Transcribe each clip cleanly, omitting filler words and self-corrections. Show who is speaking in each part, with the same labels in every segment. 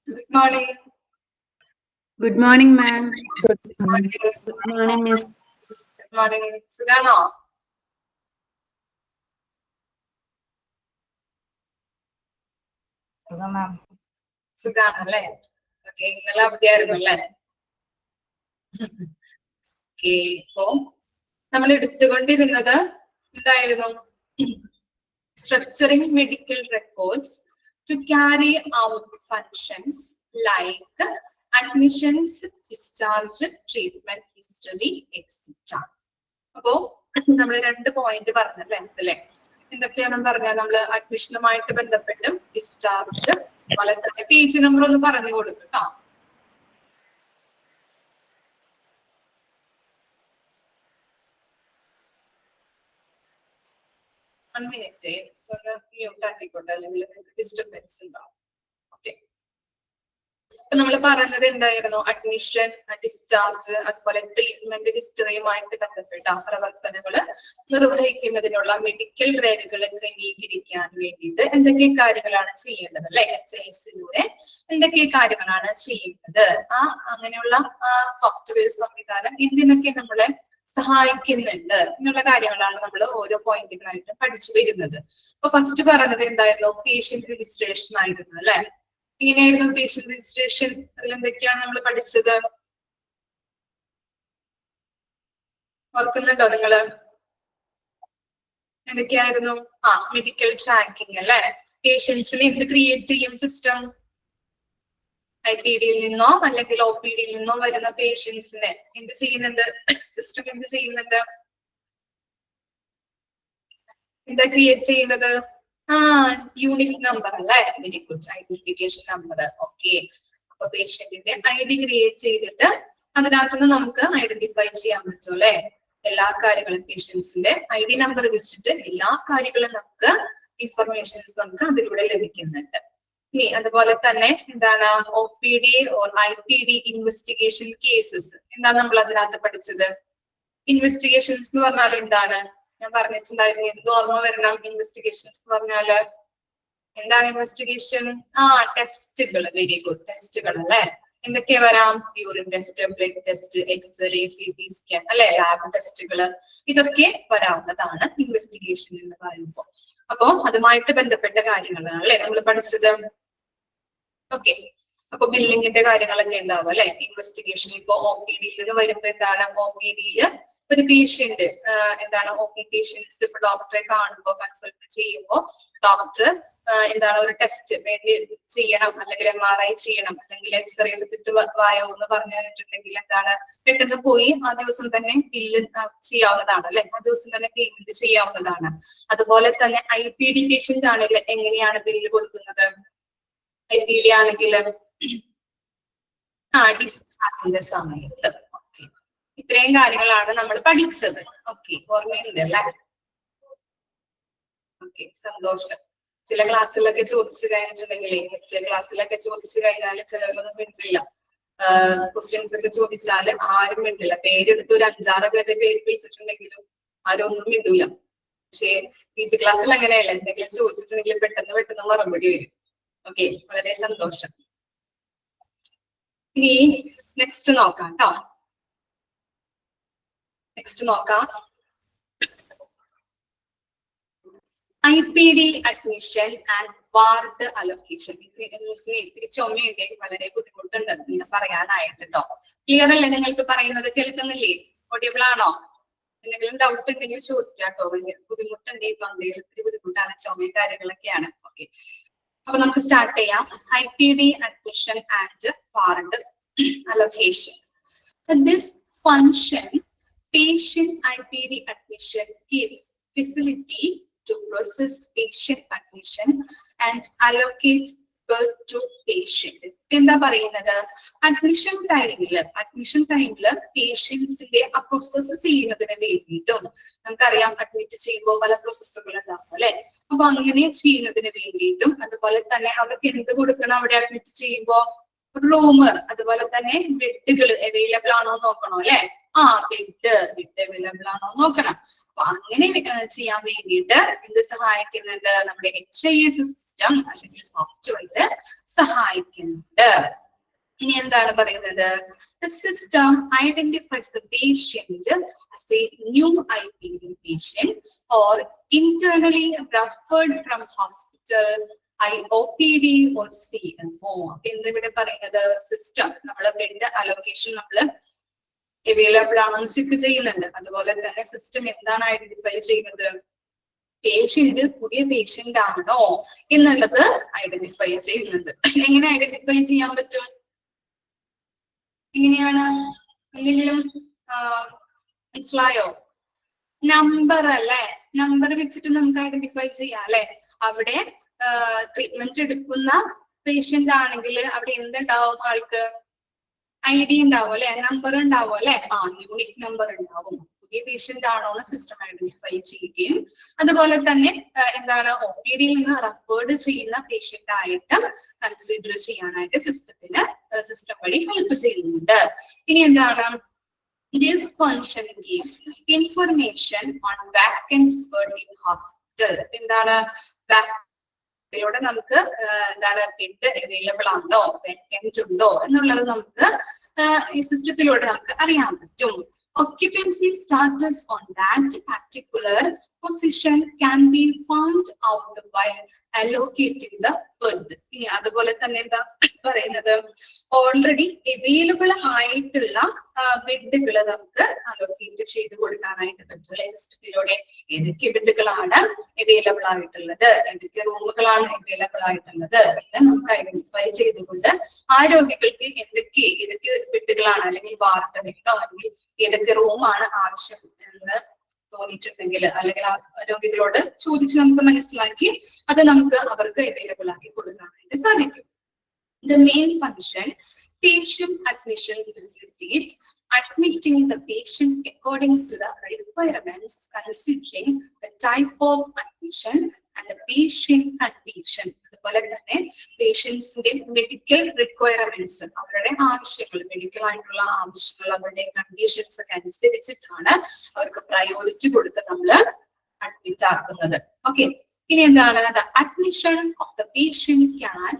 Speaker 1: Good morning.
Speaker 2: Good morning, ma'am.
Speaker 1: Good morning,
Speaker 2: Miss.
Speaker 1: Good morning, Sugano. Sugano, അല്ലേ? Okay, ഇന്നലെ അവധിയായിരുന്നു അല്ലേ? Okay, ഇപ്പോ നമ്മൾ എടുത്തുകൊണ്ടിരുന്നത് എന്തായിരുന്നു? Structuring medical records to carry out functions like admissions, discharge, treatment history, etc. അപ്പോ നമ്മൾ 2 point പറഞ്ഞല്ലേ അല്ലേ? എന്തൊക്കെയാണെന്ന് പറഞ്ഞാൽ നമ്മൾ അഡ്മിഷനുമായിട്ട് ബന്ധപ്പെട്ട് ഡിസ്ചാർജ് അതുപോലെ തന്നെ പേജ് നമ്പർ ഒന്ന് പറഞ്ഞു കൊടുക്കും കേട്ടോ. മിനിറ്റ് മ്യൂട്ട് ആക്കിക്കോട്ടെ, അല്ലെങ്കിൽ ഡിസ്റ്റർബൻസ് ഉണ്ടാവും. ഓക്കെ, അപ്പൊ നമ്മൾ പറഞ്ഞത് എന്തായിരുന്നു? അഡ്മിഷൻ, ഡിസ്ചാർജ് അതുപോലെ ട്രീറ്റ്മെന്റ് ഹിസ്റ്ററിയുമായിട്ട് ബന്ധപ്പെട്ട പ്രവർത്തനങ്ങൾ നിർവഹിക്കുന്നതിനുള്ള മെഡിക്കൽ രേഖകൾ ക്രമീകരിക്കാൻ വേണ്ടിയിട്ട് എന്തൊക്കെ കാര്യങ്ങളാണ് ചെയ്യേണ്ടത് അല്ലെ? HIS-ലൂടെ എന്തൊക്കെ കാര്യങ്ങളാണ് ചെയ്യുന്നത്? അങ്ങനെയുള്ള സോഫ്റ്റ്വെയർ സംവിധാനം എന്തിനൊക്കെ നമ്മളെ സഹായിക്കുന്നുണ്ട് എന്നുള്ള കാര്യങ്ങളാണ് നമ്മൾ ഓരോ പോയിന്റുകളായിട്ട് പഠിച്ചു വരുന്നത്. അപ്പൊ ഫസ്റ്റ് പറഞ്ഞത് എന്തായിരുന്നു? പേഷ്യന്റ് രജിസ്ട്രേഷൻ ആയിരുന്നു അല്ലെ? ഇങ്ങനെയായിരുന്നു പേഷ്യന്റ് രജിസ്ട്രേഷൻ. അതിൽ എന്തൊക്കെയാണ് നമ്മൾ പഠിച്ചത്? ഓർക്കുന്നുണ്ടോ നിങ്ങള്? എന്തൊക്കെയായിരുന്നു? മെഡിക്കൽ ട്രാക്കിംഗ് അല്ലെ? പേഷ്യൻസിന് എന്ത് ക്രിയേറ്റ് ചെയ്യും സിസ്റ്റം? IPD-യിൽ നിന്നോ അല്ലെങ്കിൽ OPD-യിൽ നിന്നോ വരുന്ന പേഷ്യൻസിനെ എന്ത് ചെയ്യുന്നുണ്ട്? സിസ്റ്റം എന്ത് ചെയ്യുന്നുണ്ട്? എന്താ ക്രിയേറ്റ് ചെയ്യുന്നത്? യൂണിക് നമ്പർ അല്ലെ? Very good, identification number. Okay, അപ്പൊ പേഷ്യന്റിന്റെ ID ക്രിയേറ്റ് ചെയ്തിട്ട് അതിനകത്തുനിന്ന് നമുക്ക് ഐഡന്റിഫൈ ചെയ്യാൻ പറ്റും അല്ലെ? എല്ലാ കാര്യങ്ങളും പേഷ്യൻസിന്റെ ID നമ്പർ വെച്ചിട്ട് എല്ലാ കാര്യങ്ങളും നമുക്ക് ഇൻഫർമേഷൻസ് നമുക്ക് അതിലൂടെ ലഭിക്കുന്നുണ്ട്. ഇനി അതുപോലെ തന്നെ എന്താണ് OPD or IPD investigation cases. എന്താണ് നമ്മൾ അതിനകത്ത് പഠിച്ചത്? ഇൻവെസ്റ്റിഗേഷൻസ് എന്ന് പറഞ്ഞാൽ എന്താണ്? ഞാൻ പറഞ്ഞിട്ടുണ്ടായിരുന്നു. എന്ത് ഓർമ്മ വരണം? ഇൻവെസ്റ്റിഗേഷൻസ് എന്ന് പറഞ്ഞാല് എന്താണ് ഇൻവെസ്റ്റിഗേഷൻ? ടെസ്റ്റുകൾ. വെരി ഗുഡ്, ടെസ്റ്റുകൾ അല്ലെ? എന്തൊക്കെ വരാം? Urine test, blood test, X-ray, CT scan അല്ലെ? ലാബ് ടെസ്റ്റുകൾ, ഇതൊക്കെ വരാവുന്നതാണ് ഇൻവെസ്റ്റിഗേഷൻ എന്ന് പറയുമ്പോൾ. അപ്പോ അതുമായിട്ട് ബന്ധപ്പെട്ട കാര്യങ്ങളാണ് അല്ലെ നമ്മൾ പഠിച്ചത്. ഓക്കെ, അപ്പൊ ബില്ലിങ്ങിന്റെ കാര്യങ്ങളൊക്കെ ഉണ്ടാവും അല്ലെ? ഇൻവെസ്റ്റിഗേഷൻ ഇപ്പൊ OPD-യിൽ നിന്ന് വരുമ്പോ എന്താണ്? OPD-യിൽ ഒരു പേഷ്യന്റ് എന്താണ് പേഷ്യൻസ് ഇപ്പൊ ഡോക്ടറെ കാണുമ്പോ കൺസൾട്ട് ചെയ്യുമ്പോൾ ഡോക്ടർ എന്താണ് ഒരു ടെസ്റ്റ് വേണ്ടി ചെയ്യണം, അല്ലെങ്കിൽ MRI ചെയ്യണം, അല്ലെങ്കിൽ എക്സ്റേ എടുത്തിട്ട് വായോ എന്ന് പറഞ്ഞു തന്നിട്ടുണ്ടെങ്കിൽ എന്താണ് പെട്ടെന്ന് പോയി ആ ദിവസം തന്നെ ബില്ല് ചെയ്യാവുന്നതാണ് അല്ലെ? ആ ദിവസം തന്നെ പേയ്മെന്റ് ചെയ്യാവുന്നതാണ്. അതുപോലെ തന്നെ IPD പേഷ്യന്റ് ആണെങ്കിൽ എങ്ങനെയാണ് ബില്ല് കൊടുക്കുന്നത്? IPD ആണെങ്കിൽ ഡിസ്ചാർജിന്റെ സമയത്ത്. ഓക്കെ, ഇത്രയും കാര്യങ്ങളാണ് നമ്മൾ പഠിച്ചത്. ഓക്കെ, ഓർമ്മയുണ്ട് അല്ലെ? ഓക്കെ, സന്തോഷം. ചില ക്ലാസ്സിലൊക്കെ ചോദിച്ചു കഴിഞ്ഞിട്ടുണ്ടെങ്കിലേ, ചില ക്ലാസ്സിലൊക്കെ ചോദിച്ചു കഴിഞ്ഞാൽ ചിലവരൊന്നും മിണ്ടില്ല. ക്വസ്റ്റ്യൻസ് ഒക്കെ ചോദിച്ചാൽ ആരും മിണ്ടില്ല. പേരെടുത്ത് ഒരു 5-6 പേരുടെ പേര് വിളിച്ചിട്ടുണ്ടെങ്കിലും ആരും ഒന്നും മിണ്ടൂല. പക്ഷേ PG ക്ലാസ്സിൽ അങ്ങനെയല്ല. എന്തെങ്കിലും ചോദിച്ചിട്ടുണ്ടെങ്കിൽ പെട്ടെന്ന് മറുപടി വരും. ഓക്കെ, വളരെ സന്തോഷം. ഇനി നെക്സ്റ്റ് നോക്കാം കേട്ടോ. നെക്സ്റ്റ് നോക്കാം. IPD admission and ward allocation. ഇത്തിരി ചുമയുണ്ടെങ്കിൽ വളരെ ബുദ്ധിമുട്ടുണ്ട് ഇങ്ങനെ പറയാനായിട്ട് കേട്ടോ. ക്ലിയർ അല്ലേ നിങ്ങൾക്ക് പറയുന്നത്? കേൾക്കുന്നില്ലേ? ഓഡിയബിൾ ആണോ? എന്തെങ്കിലും ഡൗട്ട് ഉണ്ടെങ്കിൽ ചോദിക്കാം കേട്ടോ. ബുദ്ധിമുട്ടുണ്ടെങ്കിൽ തൊണ്ടയിൽ ഇത്തിരി ബുദ്ധിമുട്ടാണ്, ചുമയും കാര്യങ്ങളൊക്കെയാണ്. ഓക്കെ, അപ്പൊ നമുക്ക് സ്റ്റാർട്ട് ചെയ്യാം. IPD admission and ward allocation. This function, patient IPD admission, gives facility to process patient admission and allocate bed to patient. എന്താ പറയുന്നത്? അഡ്മിഷൻ ടൈമില് പേഷ്യൻസിന്റെ ആ പ്രോസസ് ചെയ്യുന്നതിന് വേണ്ടിയിട്ടും, നമുക്കറിയാം അഡ്മിറ്റ് ചെയ്യുമ്പോൾ പല പ്രോസസ്സുകൾ ഉണ്ടാവും അല്ലെ? അപ്പൊ അങ്ങനെ ചെയ്യുന്നതിന് വേണ്ടിയിട്ടും, അതുപോലെ തന്നെ അവർക്ക് എന്ത് കൊടുക്കണം അവിടെ അഡ്മിറ്റ് ചെയ്യുമ്പോ? റൂം, അതുപോലെ തന്നെ ബെഡുകൾ അവൈലബിൾ ആണോ നോക്കണോ അല്ലെ? ബെഡ് അവൈലബിൾ ആണോ നോക്കണം. അപ്പൊ അങ്ങനെ ചെയ്യാൻ വേണ്ടിയിട്ട് എന്ത് സഹായിക്കുന്നുണ്ട്? നമ്മുടെ HIS സിസ്റ്റം അല്ലെങ്കിൽ സോഫ്റ്റ്വെയർ സഹായിക്കുന്നുണ്ട്. ഇനി എന്താണ് പറയുന്നത്? The system identifies the patient as a new IPD patient or internally referred from hospital, IOPD or CMO. എന്നിവിടെ പറയുന്നത് സിസ്റ്റം നമ്മളെ ബെഡ് അലോക്കേഷൻ നമ്മള് അവൈലബിൾ ആണോ ചെക്ക് ചെയ്യുന്നുണ്ട്. അതുപോലെ തന്നെ സിസ്റ്റം എന്താണ് ഐഡന്റിഫൈ ചെയ്യുന്നത്? പേഷ്യന്റ് പുതിയ പേഷ്യന്റ് ആണോ എന്നുള്ളത് ഐഡന്റിഫൈ ചെയ്യുന്നുണ്ട്. എങ്ങനെ ഐഡന്റിഫൈ ചെയ്യാൻ പറ്റും? എങ്ങനെയാണ്? എന്തെങ്കിലും മനസ്സിലായോ? നമ്പർ അല്ലെ, നമ്പർ വെച്ചിട്ട് നമുക്ക് ഐഡന്റിഫൈ ചെയ്യാം അല്ലെ. അവിടെ ട്രീറ്റ്മെന്റ് എടുക്കുന്ന പേഷ്യന്റ് ആണെങ്കിൽ അവിടെ എന്തുണ്ടാവും? ആൾക്ക് ID ഉണ്ടാവും അല്ലെ, നമ്പർ ഉണ്ടാവും അല്ലെ, യൂണിക് നമ്പർ ഉണ്ടാവും. പുതിയ പേഷ്യന്റ് ആണോ എന്ന് സിസ്റ്റം ഐഡന്റിഫൈ ചെയ്യുകയും അതുപോലെ തന്നെ എന്താണ് OPD നിന്ന് റെഫേർഡ് ചെയ്യുന്ന പേഷ്യന്റ് ആയിട്ട് കൺസിഡർ ചെയ്യാനായിട്ട് സിസ്റ്റം വഴി ഹെൽപ്പ് ചെയ്യുന്നുണ്ട്. ഇനി എന്താണ്? This function gives information on vacant bed in hospital. എന്താണ്? ിലൂടെ നമുക്ക് എന്താണ് ബെഡ് അവൈലബിൾ ആണോ, വേക്കൻറ്റ് ഉണ്ടോ എന്നുള്ളത് നമുക്ക് ഈ സിസ്റ്റത്തിലൂടെ നമുക്ക് അറിയാൻ പറ്റും. Occupancy status on that particular position can be found out while allocating the bed. ഇനി അതുപോലെ തന്നെ എന്താ പറയുന്നത്? ഓൾറെഡി അവൈലബിൾ ആയിട്ടുള്ള ബെഡുകൾ നമുക്ക് അലോക്കേറ്റ് ചെയ്ത് കൊടുക്കാനായിട്ട് പറ്റും സിസ്റ്റത്തിലൂടെ. ഏതൊക്കെ ബെഡുകളാണ് അവൈലബിൾ ആയിട്ടുള്ളത്, ഏതൊക്കെ റൂമുകളാണ് അവൈലബിൾ ആയിട്ടുള്ളത് എന്ന് നമുക്ക് ഐഡന്റിഫൈ ചെയ്തുകൊണ്ട് ആ രോഗികൾക്ക് ഏതൊക്കെ ബെഡുകളാണ് അല്ലെങ്കിൽ വാർഡ് വേണോ അല്ലെങ്കിൽ ഏതൊക്കെ റൂമാണ് ആവശ്യം എന്ന് തോന്നിയിട്ടുണ്ടെങ്കിൽ അല്ലെങ്കിൽ ആ രോഗികളോട് ചോദിച്ച് നമുക്ക് മനസ്സിലാക്കി അത് നമുക്ക് അവർക്ക് അവൈലബിൾ ആക്കി കൊടുക്കാനായിട്ട് സാധിക്കും. The main function, patient admission facilitate admitting the patient according to the requirements, considering the type of admission and the patient condition. അതുപോലെ തന്നെ പേഷ്യൻസിന്റെ മെഡിക്കൽ റിക്വയർമെന്റ്സ്, അവരുടെ ആവശ്യങ്ങൾ, മെഡിക്കൽ ആയിട്ടുള്ള ആവശ്യങ്ങൾ, അവരുടെ കണ്ടീഷൻസ് ഒക്കെ അനുസരിച്ചിട്ടാണ് അവർക്ക് പ്രയോറിറ്റി കൊടുത്ത് നമ്മൾ അഡ്മിറ്റ് ആക്കുന്നത്. ഓക്കെ, ഇനി എന്താണ്? The admission of the patient can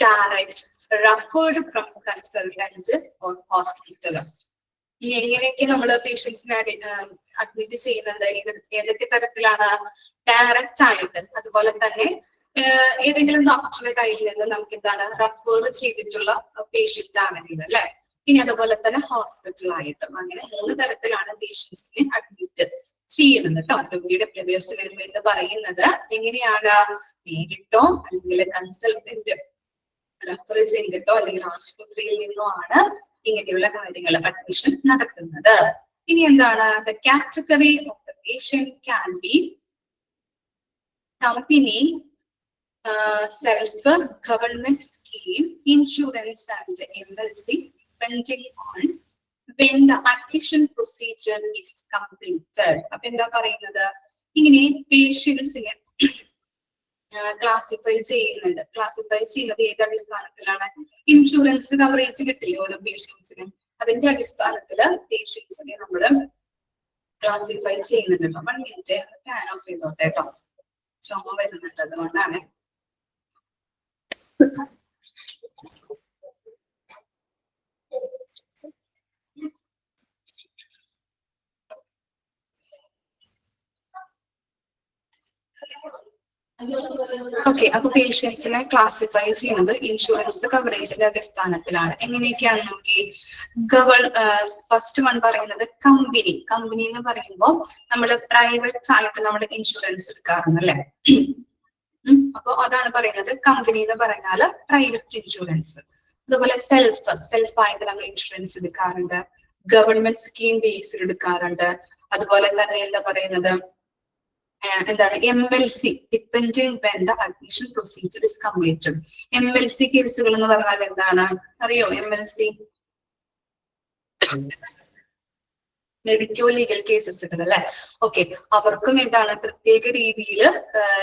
Speaker 1: direct referred from consultant or hospital. ഇനി എങ്ങനെയൊക്കെ നമ്മൾ പേഷ്യൻസിനെ അഡ്മിറ്റ് ചെയ്യുന്നുണ്ട്? ഏതൊക്കെ തരത്തിലാണ്? ഡയറക്റ്റ് ആയിട്ട്, അതുപോലെ തന്നെ ഏതെങ്കിലും ഡോക്ടറുടെ കയ്യിൽ നിന്ന് നമുക്ക് എന്താണ് റെഫർ ചെയ്തിട്ടുള്ള പേഷ്യന്റ് ആണെങ്കിൽ അല്ലെ. ഇനി അതുപോലെ തന്നെ ഹോസ്പിറ്റലായിട്ടും. അങ്ങനെ 3 തരത്തിലാണ് പേഷ്യൻസിനെ അഡ്മിറ്റ് ചെയ്യുന്നത് കേട്ടോ. രോഗിയുടെ പ്രവേശനം എന്ന് പറയുന്നത് എങ്ങനെയാണ്? നേരിട്ടോ അല്ലെങ്കിൽ കൺസൾട്ടന്റ് റെഫർ ചെയ്തിട്ടോ അല്ലെങ്കിൽ ആശുപത്രിയിൽ നിന്നോ ആണ് ഇങ്ങനെയുള്ള കാര്യങ്ങൾ അഡ്മിഷൻ നടക്കുന്നത്. ഇനി എന്താണ്? The category of the patient can be company, self, government scheme, insurance and MLC, depending on when the admission procedure is completed. അപ്പൊ എന്താ പറയുന്നത്? ഇങ്ങനെ പേഷ്യൻസിനെ ക്ലാസിഫൈ ചെയ്യുന്നുണ്ട്. ക്ലാസിഫൈ ചെയ്യുന്നത് ഏത് അടിസ്ഥാനത്തിലാണ്? ഇൻഷുറൻസ് കവറേജ് കിട്ടില്ലേ ഓരോ പേഷ്യൻസിനും, അതിന്റെ അടിസ്ഥാനത്തില് പേഷ്യൻസിനെ നമ്മള് ക്ലാസിഫൈ ചെയ്യുന്നുണ്ട്. 1 മിനിറ്റ് ഫാൻ ഓഫ് ചെയ്തോട്ടെ കേട്ടോ, ചുമ വരുന്നുണ്ട്, അതുകൊണ്ടാണ്. ഓക്കെ, അപ്പൊ പേഷ്യൻസിനെ ക്ലാസിഫൈ ചെയ്യുന്നത് ഇൻഷുറൻസ് കവറേജിന്റെ അടിസ്ഥാനത്തിലാണ്. എങ്ങനെയൊക്കെയാണ് നമുക്ക്? ഫസ്റ്റ് വൺ പറയുന്നത് കമ്പനി എന്ന് പറയുമ്പോൾ നമ്മൾ പ്രൈവറ്റ് ആയിട്ട് നമ്മുടെ ഇൻഷുറൻസ് എടുക്കാറുണ്ട് അല്ലെ. അപ്പൊ അതാണ് പറയുന്നത് കമ്പനി എന്ന് പറഞ്ഞാല് പ്രൈവറ്റ് ഇൻഷുറൻസ്. അതുപോലെ സെൽഫായിട്ട് നമ്മൾ ഇൻഷുറൻസ് എടുക്കാറുണ്ട്, ഗവൺമെന്റ് സ്കീം ബേസിൽ എടുക്കാറുണ്ട്. അതുപോലെ തന്നെ എന്താ പറയുന്നത്? എന്താണ്? MLC, depending when the admission procedure is completed. MLC കേസുകൾ എന്ന് പറഞ്ഞാൽ എന്താണ് അറിയോ? MLC മെഡിക്കോ ലീഗൽ കേസസുകൾ അല്ലെ. ഓക്കെ, അവർക്കും എന്താണ് പ്രത്യേക രീതിയിൽ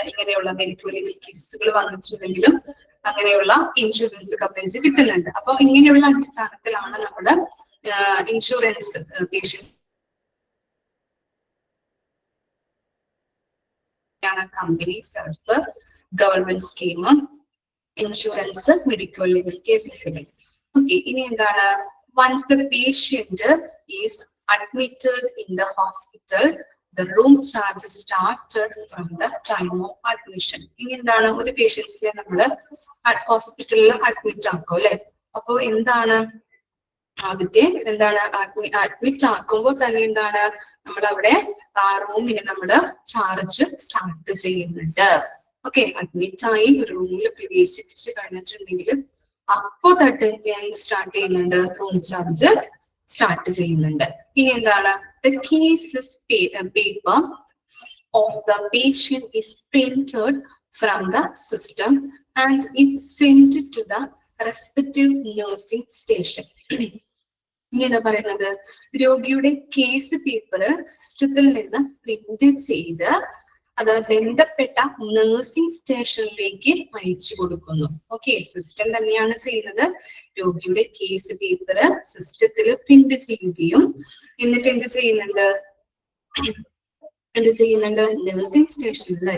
Speaker 1: ഇങ്ങനെയുള്ള മെഡിക്കോ ലീഗൽ കേസുകൾ വന്നിട്ടുണ്ടെങ്കിലും അങ്ങനെയുള്ള ഇൻഷുറൻസ് കവറേജ് കിട്ടുന്നുണ്ട്. അപ്പൊ ഇങ്ങനെയുള്ള അടിസ്ഥാനത്തിലാണ് നമ്മുടെ insurance patient company self government scheme insurance medical legal cases. Okay, ഇനി എന്താണ്? Once the patient is admitted in the hospital the room charge started from the time of admission. ഇനി എന്താണ്? ഒരു പേഷ്യൻസിനെ നമ്മള് ഹോസ്പിറ്റലിൽ അഡ്മിറ്റ് ആക്കും അല്ലെ. അപ്പൊ എന്താണ് ആദ്യത്തെ എന്താണ് അഡ്മിറ്റ് ആക്കുമ്പോൾ തന്നെ എന്താണ് നമ്മൾ അവിടെ ആ റൂമിന് നമ്മള് ചാർജ് സ്റ്റാർട്ട് ചെയ്യുന്നുണ്ട്. ഓക്കെ, അഡ്മിറ്റ് ആയി ഒരു റൂമിൽ പ്രവേശിപ്പിച്ച് കഴിഞ്ഞിട്ടുണ്ടെങ്കിൽ അപ്പോ തൊട്ട് സ്റ്റാർട്ട് ചെയ്യുന്നുണ്ട്, റൂം ചാർജ് സ്റ്റാർട്ട് ചെയ്യുന്നുണ്ട്. ഇനി എന്താണ്? The case is paper of the patient is printed from the system and is sent to the respective nursing station. ഇനി എന്താ പറയുന്നത്? രോഗിയുടെ കേസ് പേപ്പർ സിസ്റ്റത്തിൽ നിന്ന് പ്രിന്റ് ചെയ്ത് അത് ബന്ധപ്പെട്ട നഴ്സിംഗ് സ്റ്റേഷനിലേക്ക് അയച്ചു കൊടുക്കുന്നു. ഓക്കെ, സിസ്റ്റം തന്നെയാണ് ചെയ്യുന്നത്. രോഗിയുടെ കേസ് പേപ്പർ സിസ്റ്റത്തിൽ പ്രിന്റ് ചെയ്യുകയും എന്നിട്ട് എന്ത് ചെയ്യുന്നുണ്ട്? നഴ്സിംഗ് സ്റ്റേഷനിൽ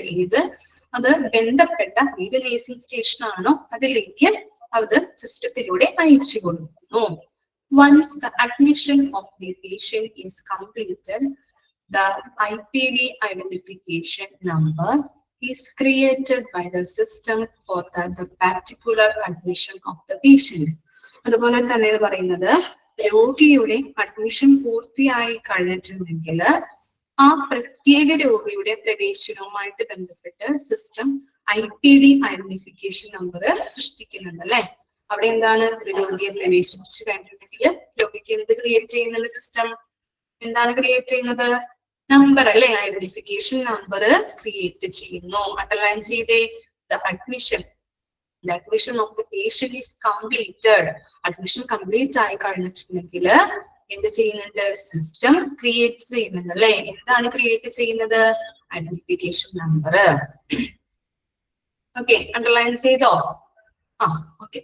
Speaker 1: അത് ബന്ധപ്പെട്ട ഏത് നഴ്സിംഗ് സ്റ്റേഷൻ ആണോ അതിലേക്ക് അത് സിസ്റ്റത്തിലൂടെ അയച്ചു കൊടുക്കുന്നു. Once the admission of the patient is completed, the IPD identification number is created by the system for the particular admission of the patient. അതുപോലെ തന്നെ പറയുന്നത് രോഗിയുടെ അഡ്മിഷൻ പൂർത്തിയായി കഴിഞ്ഞിട്ടുണ്ടെങ്കിൽ ആ പ്രത്യേക രോഗിയുടെ പ്രവേശനവുമായിട്ട് ബന്ധപ്പെട്ട് സിസ്റ്റം IPD ഐഡന്റിഫിക്കേഷൻ നമ്പർ സൃഷ്ടിക്കുന്നുണ്ട് അല്ലെ. അവിടെ എന്താണ്? ഒരു രോഗിയെ പ്രവേശിപ്പിച്ചു കഴിഞ്ഞിട്ടുണ്ടെങ്കിൽ രോഗിക്ക് എന്ത് ക്രിയേറ്റ് ചെയ്യുന്നുണ്ട്? സിസ്റ്റം എന്താണ് ക്രിയേറ്റ് ചെയ്യുന്നത്? നമ്പർ അല്ലെ, ഐഡന്റിഫിക്കേഷൻ നമ്പർ ക്രിയേറ്റ് ചെയ്യുന്നു. അണ്ടർലൈൻ ചെയ്തേ. The admission of the patient is completed. Admission complete ആയി കഴിഞ്ഞിട്ടുണ്ടെങ്കിൽ എന്ത് ചെയ്യുന്നുണ്ട്? സിസ്റ്റം ക്രിയേറ്റ് ചെയ്യുന്നുണ്ട് അല്ലെ. എന്താണ് ക്രിയേറ്റ് ചെയ്യുന്നത്? Identification number. ഓക്കെ, അണ്ടർലൈൻ ചെയ്തോ? ഓക്കെ.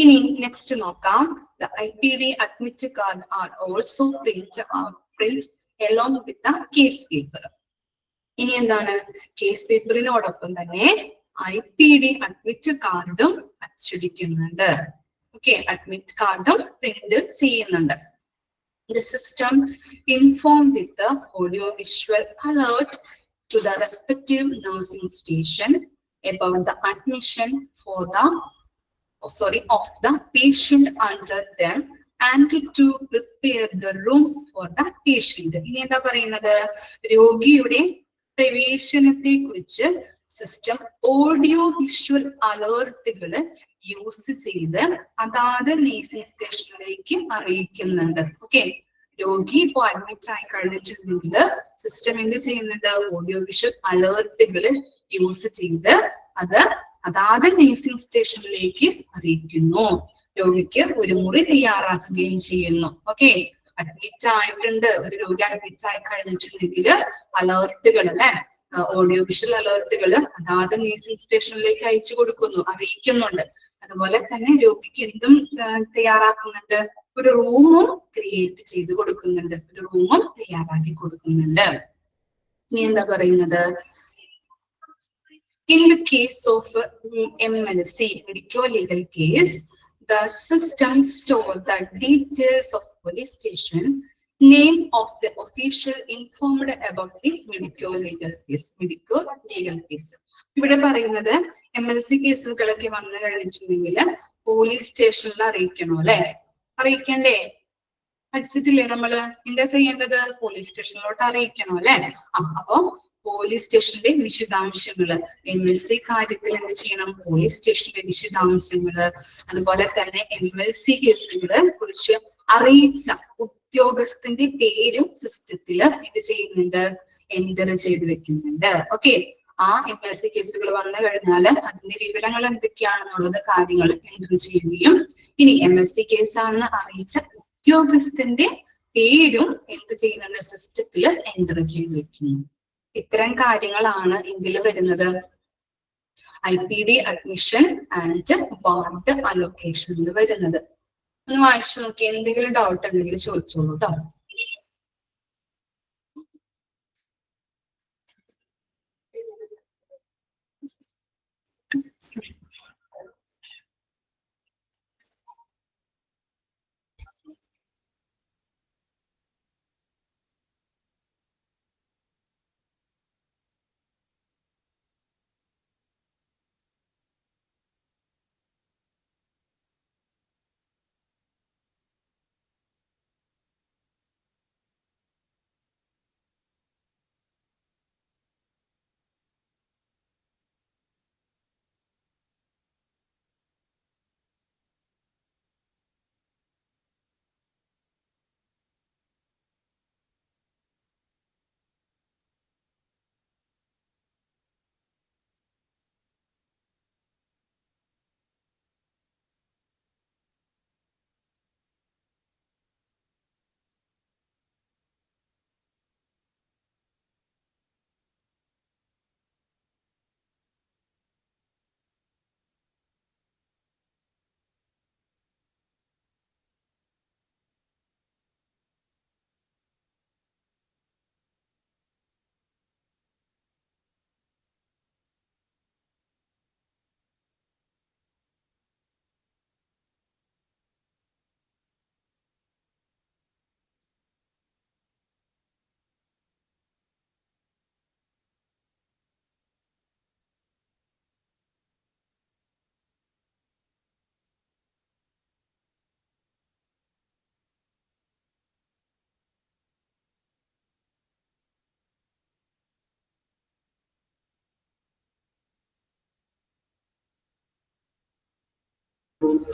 Speaker 1: ഇനി നെക്സ്റ്റ് നോക്കാം. The IPD admit card are also print along with the case paper. ഇനി എന്താണ്? കേസ് പേപ്പറിനോടൊപ്പം തന്നെ IPD അഡ്മിറ്റ് കാർഡും അച്ചടിക്കുന്നുണ്ട്. ഓക്കെ, അഡ്മിറ്റ് കാർഡും പ്രിന്റ് ചെയ്യുന്നുണ്ട്. The system inform with the audio visual alert to the respective nursing station about the admission of the patient under them and to prepare the room for the patient. ഇനി എന്താ പറയുന്നത്? രോഗിയുടെ പ്രവേശനത്തെ കുറിച്ച് system audio visual അലേർട്ടുകൾ use ചെയ്ത് അതാത് nursing സ്റ്റേഷനിലേക്ക് അറിയിക്കുന്നുണ്ട്. Okay, രോഗി ഇപ്പോൾ അഡ്മിറ്റ് ആയി കഴിഞ്ഞിട്ടുണ്ടെങ്കിൽ സിസ്റ്റം എന്ത് ചെയ്യുന്നുണ്ട്? ഓഡിയോ വിഷ്വൽ അലേർട്ടുകൾ യൂസ് ചെയ്ത് അത് അതാത് നഴ്സിംഗ് സ്റ്റേഷനിലേക്ക് അറിയിക്കുന്നു. രോഗിക്ക് ഒരു മുറി തയ്യാറാക്കുകയും ചെയ്യുന്നു. ഓക്കെ, അഡ്മിറ്റ് ആയിട്ടുണ്ട്, ഒരു രോഗി അഡ്മിറ്റ് ആയി കഴിഞ്ഞിട്ടുണ്ടെങ്കിൽ അലേർട്ടുകൾ അല്ലെ, ഓഡിയോ വിഷ്വൽ അലേർട്ടുകൾ അതാത് നഴ്സിംഗ് സ്റ്റേഷനിലേക്ക് അയച്ചു കൊടുക്കുന്നു, അറിയിക്കുന്നുണ്ട്. അതുപോലെ തന്നെ രോഗിക്ക് എന്തും തയ്യാറാക്കുന്നുണ്ട്? ഒരു റൂമും ക്രിയേറ്റ് ചെയ്ത് കൊടുക്കുന്നുണ്ട്, ഒരു റൂമും തയ്യാറാക്കി കൊടുക്കുന്നുണ്ട്. ഇനി എന്താ പറയുന്നത്? In the case of MLC, medical legal case, the system stores the details of police station, name of the official informed about the medical legal case. ഇവിടെ പറയുന്നത് MLC കേസുകളൊക്കെ വന്നു കഴിഞ്ഞിട്ടുണ്ടെങ്കിൽ പോലീസ് സ്റ്റേഷനിൽ അറിയിക്കണോ അല്ലെ? അറിയിക്കണ്ടേ? പഠിച്ചിട്ടില്ലേ നമ്മള്? എന്താ ചെയ്യേണ്ടത്? പോലീസ് സ്റ്റേഷനിലോട്ട് അറിയിക്കണോ അല്ലെ? അപ്പൊ പോലീസ് സ്റ്റേഷന്റെ വിശദാംശങ്ങള്, MLC കാര്യത്തിൽ എന്ത് ചെയ്യണം? പോലീസ് സ്റ്റേഷന്റെ വിശദാംശങ്ങള്, അതുപോലെ തന്നെ MLC കേസുകളെ കുറിച്ച് അറിയിച്ച ഉദ്യോഗസ്ഥന്റെ പേരും സിസ്റ്റത്തില് എന്ത് ചെയ്യുന്നുണ്ട്? എൻ്റർ ചെയ്ത് വെക്കുന്നുണ്ട്. ഓക്കെ, ആ MLC കേസുകൾ വന്നു കഴിഞ്ഞാല് അതിന്റെ വിവരങ്ങൾ എന്തൊക്കെയാണെന്നുള്ളത് കാര്യങ്ങൾ എൻ്റർ ചെയ്യുകയും ഇനി MLC കേസാണെന്ന് അറിയിച്ച ഉദ്യോഗസ്ഥന്റെ പേരും എന്ത് ചെയ്യുന്നുണ്ട്? സിസ്റ്റത്തില് എൻ്റർ ചെയ്ത് വെക്കുന്നു. ഇത്തരം കാര്യങ്ങളാണ് ഇതിൽ വരുന്നത്. IPD അഡ്മിഷൻ ആൻഡ് വാർഡ് അലൊക്കേഷനിൽ വരുന്നത്. ഒന്ന് വായിച്ചു നോക്കി, എന്തെങ്കിലും ഡൗട്ട് ഉണ്ടെങ്കിൽ ചോദിച്ചോളൂ കേട്ടോ.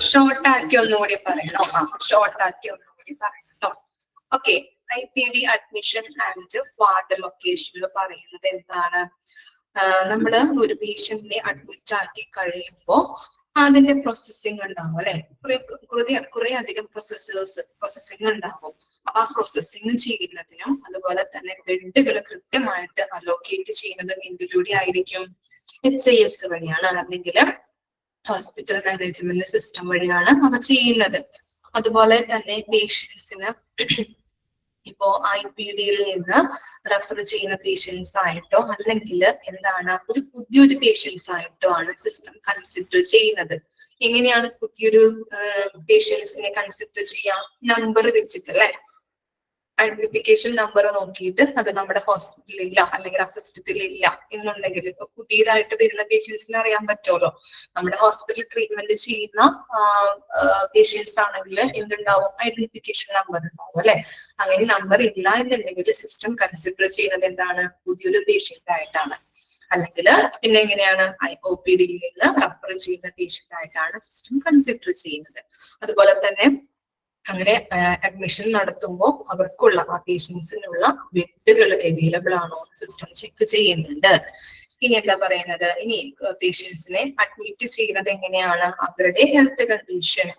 Speaker 1: ഷോർട്ട് ആക്കി ഒന്നുകൂടി പറയണോ? ഷോർട്ട് ആക്കി ഒന്നുകൂടി പറയണോ? Okay, IPD admission and ward ലൊക്കേഷനിൽ പറയുന്നത് എന്താണ്? നമ്മള് ഒരു പേഷ്യന്റിനെ അഡ്മിറ്റ് ആക്കി കഴിയുമ്പോ അതിന്റെ പ്രോസസ്സിംഗ് ഉണ്ടാവും അല്ലെ, കുറെ അധികം പ്രോസസ്സിംഗ് ഉണ്ടാവും. ആ പ്രോസസ്സിംഗ് ചെയ്യുന്നതിനും അതുപോലെ തന്നെ ബെഡുകൾ കൃത്യമായിട്ട് അലോക്കേറ്റ് ചെയ്യുന്നതും എന്തിലൂടെ ആയിരിക്കും? HIS വഴിയാണ്, അല്ലെങ്കിൽ ഹോസ്പിറ്റൽ മാനേജ്മെന്റ് സിസ്റ്റം വഴിയാണ് അവ ചെയ്യുന്നത്. അതുപോലെ തന്നെ പേഷ്യൻസിന് ഇപ്പോ IPDയിൽ നിന്ന് റെഫർ ചെയ്യുന്ന പേഷ്യൻസ് ആയിട്ടോ അല്ലെങ്കിൽ എന്താണ് ഒരു പുതിയൊരു പേഷ്യൻസ് ആയിട്ടോ ആണ് സിസ്റ്റം കൺസിഡർ ചെയ്യുന്നത്. എങ്ങനെയാണ് പുതിയൊരു പേഷ്യൻസിനെ കൺസിഡർ ചെയ്യാം? നമ്പർ വെച്ചിട്ട് അല്ലെ, ഐഡന്റിഫിക്കേഷൻ നമ്പർ നോക്കിയിട്ട് അത് നമ്മുടെ ഹോസ്പിറ്റലിൽ ഇല്ല അല്ലെങ്കിൽ ആ സിസ്റ്റത്തിൽ ഇല്ല എന്നുണ്ടെങ്കിൽ, ഇപ്പൊ പുതിയതായിട്ട് വരുന്ന പേഷ്യൻസിനെ അറിയാൻ പറ്റുമല്ലോ. നമ്മുടെ ഹോസ്പിറ്റലിൽ ട്രീറ്റ്മെന്റ് ചെയ്യുന്ന പേഷ്യൻസ് ആണെങ്കിൽ എന്തുണ്ടാവും? ഐഡന്റിഫിക്കേഷൻ നമ്പർ ഉണ്ടാവും അല്ലെ. അങ്ങനെ നമ്പർ ഇല്ല എന്നുണ്ടെങ്കിൽ സിസ്റ്റം കൺസിഡർ ചെയ്യുന്നത് എന്താണ്? പുതിയൊരു പേഷ്യന്റ് ആയിട്ടാണ്. അല്ലെങ്കിൽ പിന്നെ എങ്ങനെയാണ്? OPDയിൽ നിന്ന് റെഫർ ചെയ്യുന്ന പേഷ്യന്റ് ആയിട്ടാണ് സിസ്റ്റം കൺസിഡർ ചെയ്യുന്നത്. അതുപോലെ തന്നെ അങ്ങനെ അഡ്മിഷൻ നടത്തുമ്പോൾ അവർക്കുള്ള ആ പേഷ്യൻസിനുള്ള ബെഡുകൾ അവൈലബിൾ ആണോ സിസ്റ്റം ചെക്ക് ചെയ്യുന്നുണ്ട്. ഇനി എന്താ പറയുന്നത്? ഇനി പേഷ്യൻസിനെ അഡ്മിറ്റ് ചെയ്യുന്നത് എങ്ങനെയാണ്? അവരുടെ ഹെൽത്ത് കണ്ടീഷൻ,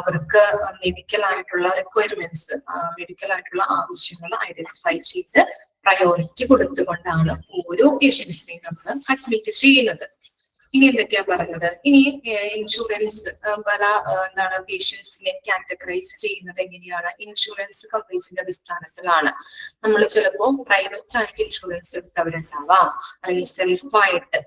Speaker 1: അവർക്ക് മെഡിക്കൽ ആയിട്ടുള്ള റിക്വയർമെന്റ്സ്, മെഡിക്കൽ ആയിട്ടുള്ള ആവശ്യങ്ങൾ ഐഡന്റിഫൈ ചെയ്ത് പ്രയോറിറ്റി കൊടുത്തുകൊണ്ടാണ് ഓരോ പേഷ്യൻസിനെയും നമ്മൾ അഡ്മിറ്റ് ചെയ്യുന്നത്. ഇനി എന്തൊക്കെയാ പറഞ്ഞത്? ഇനി ഇൻഷുറൻസ് പല എന്താണ് പേഷ്യൻസിനെ കാറ്റഗറൈസ് ചെയ്യുന്നത് എങ്ങനെയാണ്? ഇൻഷുറൻസ് കവറേജിന്റെ അടിസ്ഥാനത്തിലാണ്. നമ്മൾ ചിലപ്പോ പ്രൈവറ്റ് ആയിട്ട് ഇൻഷുറൻസ് എടുത്തവരുണ്ടാവാം, അല്ലെങ്കിൽ സെൽഫായിട്ട്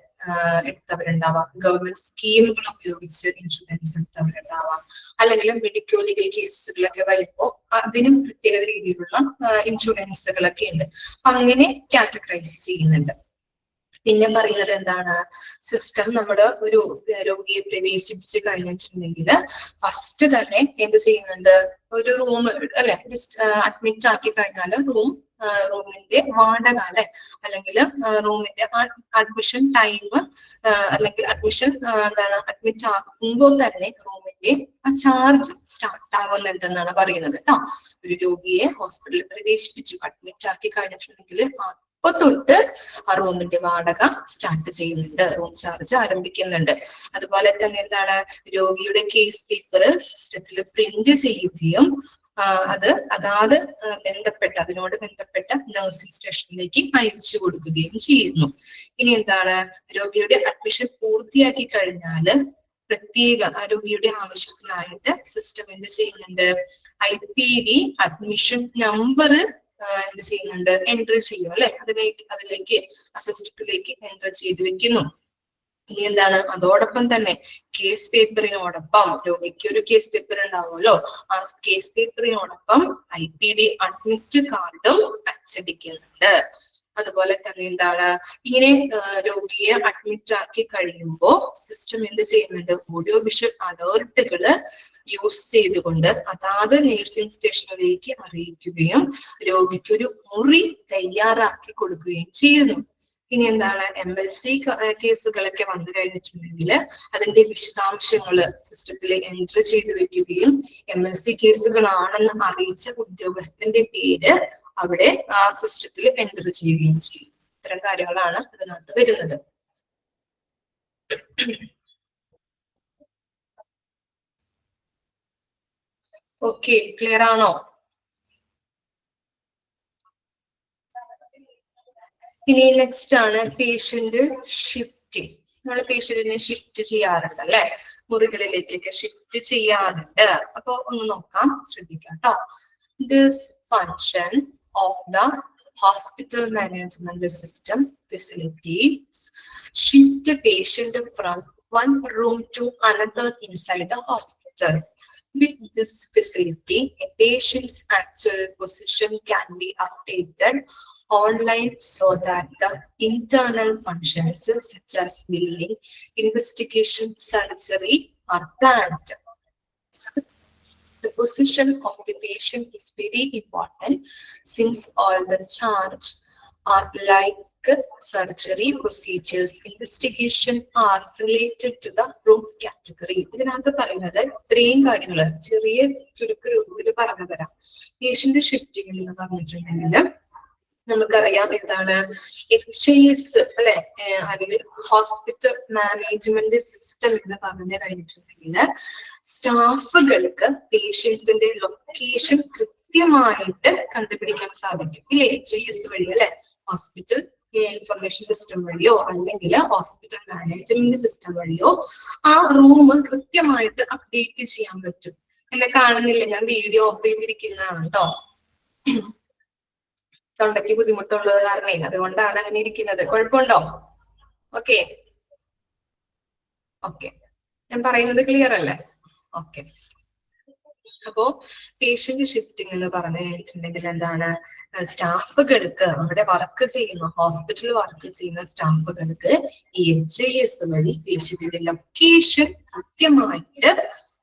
Speaker 1: എടുത്തവരുണ്ടാവാം, ഗവൺമെന്റ് സ്കീമുകൾ ഉപയോഗിച്ച് ഇൻഷുറൻസ് എടുത്തവരുണ്ടാവാം, അല്ലെങ്കിൽ മെഡിക്കോ ലീഗൽ കേസുകളൊക്കെ വരുമ്പോ അതിനും പ്രത്യേക രീതിയിലുള്ള ഇൻഷുറൻസുകളൊക്കെ ഉണ്ട്. അപ്പൊ അങ്ങനെ കാറ്റഗറൈസ് ചെയ്യുന്നുണ്ട്. പിന്നെ പറയുന്നത് എന്താണ്? സിസ്റ്റം നമ്മുടെ ഒരു രോഗിയെ പ്രവേശിപ്പിച്ച് കഴിഞ്ഞിട്ടുണ്ടെങ്കിൽ ഫസ്റ്റ് തന്നെ എന്ത് ചെയ്യുന്നുണ്ട്? ഒരു റൂം അല്ലെ, അഡ്മിറ്റ് ആക്കി കഴിഞ്ഞാൽ റൂമിന്റെ വാടക അല്ലെ, അല്ലെങ്കിൽ റൂമിന്റെ അഡ്മിഷൻ ടൈം, അല്ലെങ്കിൽ അഡ്മിഷൻ എന്താണ് അഡ്മിറ്റ് ആക്കുമ്പോൾ തന്നെ റൂമിന്റെ ആ ചാർജ് സ്റ്റാർട്ട് ആവുന്നുണ്ടെന്നാണ് പറയുന്നത് കേട്ടോ. ഒരു രോഗിയെ ഹോസ്പിറ്റലിൽ പ്രവേശിപ്പിച്ചു അഡ്മിറ്റ് ആക്കി കഴിഞ്ഞിട്ടുണ്ടെങ്കിൽ അപ്പൊ തൊട്ട് ആ റൂമിന്റെ വാടക സ്റ്റാർട്ട് ചെയ്യുന്നുണ്ട്, റൂം ചാർജ് ആരംഭിക്കുന്നുണ്ട്. അതുപോലെ തന്നെ എന്താണ്? രോഗിയുടെ കേസ് പേപ്പർ സിസ്റ്റത്തിൽ പ്രിന്റ് ചെയ്യുകയും അതാത് അതിനോട് ബന്ധപ്പെട്ട നഴ്സിംഗ് സ്റ്റേഷനിലേക്ക് അയച്ചു കൊടുക്കുകയും ചെയ്യുന്നു. ഇനി എന്താണ്? രോഗിയുടെ അഡ്മിഷൻ പൂർത്തിയാക്കി കഴിഞ്ഞാല് പ്രത്യേക രോഗിയുടെ ആവശ്യത്തിനായിട്ട് സിസ്റ്റം എന്ത് ചെയ്യുന്നുണ്ട്, IPD അഡ്മിഷൻ നമ്പർ എന്ത് ചെയ്യുന്നുണ്ട്, എൻട്രി ചെയ്യും അല്ലെ, അതിലേക്ക് ആ സിസ്റ്റത്തിലേക്ക് എൻട്രി ചെയ്ത് വെക്കുന്നു. ഇനി എന്താണ്, അതോടൊപ്പം തന്നെ കേസ് പേപ്പറിനോടൊപ്പം രോഗിക്ക് ഒരു കേസ് പേപ്പർ ഉണ്ടാവുമല്ലോ, ആ കേസ് പേപ്പറിനോടൊപ്പം IPD അഡ്മിറ്റ് കാർഡും അച്ചടിക്കുന്നുണ്ട്. അതുപോലെ തന്നെ എന്താണ്, ഇങ്ങനെ രോഗിയെ അഡ്മിറ്റ് ആക്കി കഴിയുമ്പോൾ സിസ്റ്റം എന്ത് ചെയ്യുന്നുണ്ട്, ഓഡിയോ വിഷ്വൽ അലേർട്ടുകള് യൂസ് ചെയ്തുകൊണ്ട് അതാത് നേഴ്സിംഗ് സ്റ്റേഷനിലേക്ക് അറിയിക്കുകയും രോഗിക്ക് ഒരു മുറി തയ്യാറാക്കി കൊടുക്കുകയും ചെയ്യുന്നു. ഇനി എന്താണ്, MLC കേസുകളൊക്കെ വന്നു കഴിഞ്ഞിട്ടുണ്ടെങ്കിൽ അതിന്റെ വിശദാംശങ്ങള് സിസ്റ്റത്തിൽ എൻട്രി ചെയ്ത് വെക്കുകയും MLC കേസുകളാണെന്ന് അറിയിച്ച ഉദ്യോഗസ്ഥന്റെ പേര് അവിടെ ആ സിസ്റ്റത്തിൽ എൻട്രി ചെയ്യുകയും ചെയ്യും. ഇത്തരം കാര്യങ്ങളാണ് ഇതിനകത്ത് വരുന്നത്. ഓക്കെ, ക്ലിയർ ആണോ? ഇനി നെക്സ്റ്റ് ആണ് പേഷ്യന്റ് ഷിഫ്റ്റിംഗ്. നമ്മൾ പേഷ്യന്റിനെ ഷിഫ്റ്റ് ചെയ്യാറുണ്ട് അല്ലെ, മുറികളിലേക്കൊക്കെ ഷിഫ്റ്റ് ചെയ്യാറുണ്ട്. അപ്പൊ ഒന്ന് നോക്കാം, ശ്രദ്ധിക്കാം കേട്ടോ. This function of the hospital management system facilities shift the patient from one room to another inside the hospital. With this facility, a patient's actual position can be updated online so that the internal functions such as billing, investigation, surgery are planned. The position of the patient is very important since all the charge are like surgery procedures, investigation are related to the room category. ഇതിനകത്ത് പറയുന്നത് ഇത്രയും കാര്യങ്ങൾ ചെറിയ ചുരുക്ക രൂപത്തിൽ പറഞ്ഞു തരാം. Patient shifting എന്ന് പറഞ്ഞിട്ടുണ്ടെങ്കിൽ നമുക്കറിയാം എന്താണ് HIS അല്ലെ, അല്ലെങ്കിൽ ഹോസ്പിറ്റൽ മാനേജ്മെന്റ് സിസ്റ്റം എന്ന് പറഞ്ഞു കഴിഞ്ഞിട്ടുണ്ടെങ്കിൽ സ്റ്റാഫുകൾക്ക് പേഷ്യൻസിന്റെ ലൊക്കേഷൻ കൃത്യമായിട്ട് കണ്ടുപിടിക്കാൻ സാധിക്കും ഇല്ലേ, HIS വഴി അല്ലെ, ഹോസ്പിറ്റൽ ഇൻഫർമേഷൻ സിസ്റ്റം വഴിയോ അല്ലെങ്കിൽ ഹോസ്പിറ്റൽ മാനേജ്മെന്റ് സിസ്റ്റം വഴിയോ ആ റൂം കൃത്യമായിട്ട് അപ്ഡേറ്റ് ചെയ്യാൻ പറ്റും. എന്നെ കാണുന്നില്ല, ഞാൻ വീഡിയോ ഓഫ് ചെയ്തിരിക്കുന്നതാണ് കേട്ടോ. തൊണ്ടയ്ക്ക് ബുദ്ധിമുട്ടുള്ളത് കാരണേ, അതുകൊണ്ടാണ് അങ്ങനെ ഇരിക്കുന്നത്. കുഴപ്പമുണ്ടോ? ഓക്കെ ഓക്കെ, ഞാൻ പറയുന്നത് ക്ലിയർ അല്ലേ? ഓക്കെ. അപ്പോ പേഷ്യന്റ് ഷിഫ്റ്റിംഗ് എന്ന് പറഞ്ഞു കഴിഞ്ഞിട്ടുണ്ടെങ്കിൽ എന്താണ്, സ്റ്റാഫുകൾക്ക് അവിടെ വർക്ക് ചെയ്യുന്ന ഹോസ്പിറ്റലിൽ വർക്ക് ചെയ്യുന്ന സ്റ്റാഫുകൾക്ക് ഈ HIS വഴി പേഷ്യന്റിന്റെ ലൊക്കേഷൻ കൃത്യമായിട്ട്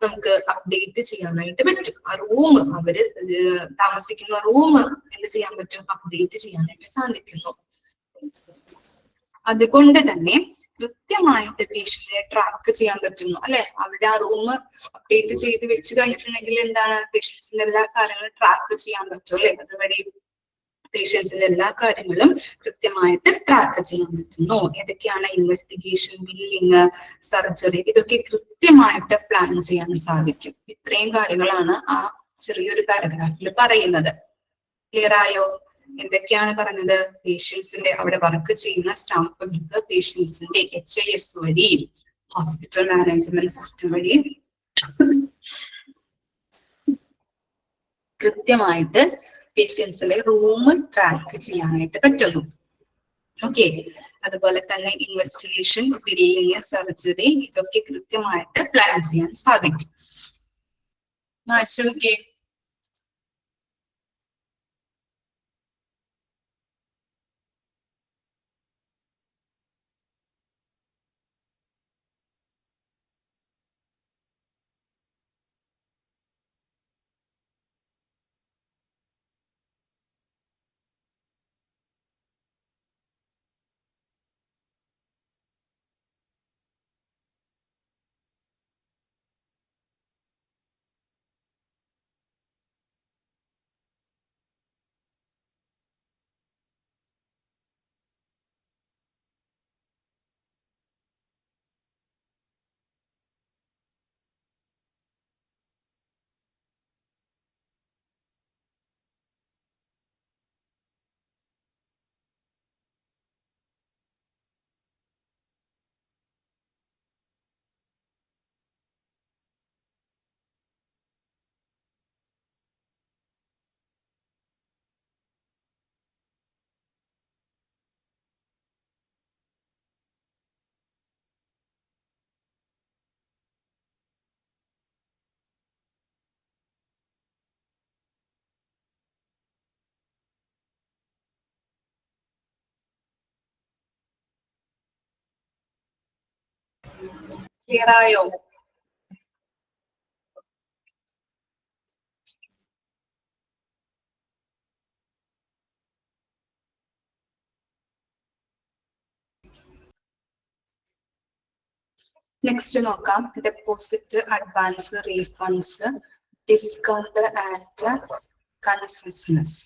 Speaker 1: നമുക്ക് അപ്ഡേറ്റ് ചെയ്യാനായിട്ട് പറ്റും. ആ റൂം, അവര് താമസിക്കുന്ന റൂം എന്ത് ചെയ്യാൻ പറ്റും, അപ്ഡേറ്റ് ചെയ്യാനായിട്ട് സാധിക്കുന്നു. അതുകൊണ്ട് തന്നെ കൃത്യമായിട്ട് പേഷ്യന്റിനെ ട്രാക്ക് ചെയ്യാൻ പറ്റുന്നു അല്ലെ. അവിടെ ആ റൂം അപ്ഡേറ്റ് ചെയ്ത് വെച്ച് കഴിഞ്ഞിട്ടുണ്ടെങ്കിൽ എന്താണ്, പേഷ്യൻസിന്റെ എല്ലാ കാര്യങ്ങളും ട്രാക്ക് ചെയ്യാൻ പറ്റും അല്ലെ. അതുവഴി പേഷ്യൻസിന്റെ എല്ലാ കാര്യങ്ങളും കൃത്യമായിട്ട് ട്രാക്ക് ചെയ്യാൻ പറ്റുന്നു. ഏതൊക്കെയാണ് ഇൻവെസ്റ്റിഗേഷൻ, ബില്ലിങ്, സർജറി, ഇതൊക്കെ കൃത്യമായിട്ട് പ്ലാൻ ചെയ്യാൻ സാധിക്കും. ഇത്രയും കാര്യങ്ങളാണ് ആ ചെറിയൊരു പാരഗ്രാഫിൽ പറയുന്നത്. ക്ലിയർ ആയോ? എന്തൊക്കെയാണ് പറഞ്ഞത്? പേഷ്യൻസിന്റെ അവിടെ വർക്ക് ചെയ്യുന്ന സ്റ്റാഫുകൾക്ക് പേഷ്യൻസിന്റെ HIS വഴി, ഹോസ്പിറ്റൽ മാനേജ്മെന്റ് സിസ്റ്റം വഴി കൃത്യമായിട്ട് പേഷ്യൻസിന്റെ റൂം ട്രാക്ക് ചെയ്യാനായിട്ട് പറ്റുന്നു. ഓക്കെ. അതുപോലെ തന്നെ ഇൻവെസ്റ്റിഗേഷൻ, ബില്ലിങ്, സർജറി, ഇതൊക്കെ കൃത്യമായിട്ട് പ്ലാൻ ചെയ്യാൻ സാധിക്കും. ഓക്കെ. ക്ലിയർ ആയോ? നെക്സ്റ്റ് നോക്കാം. Deposit, advance, refunds, discount and concessions.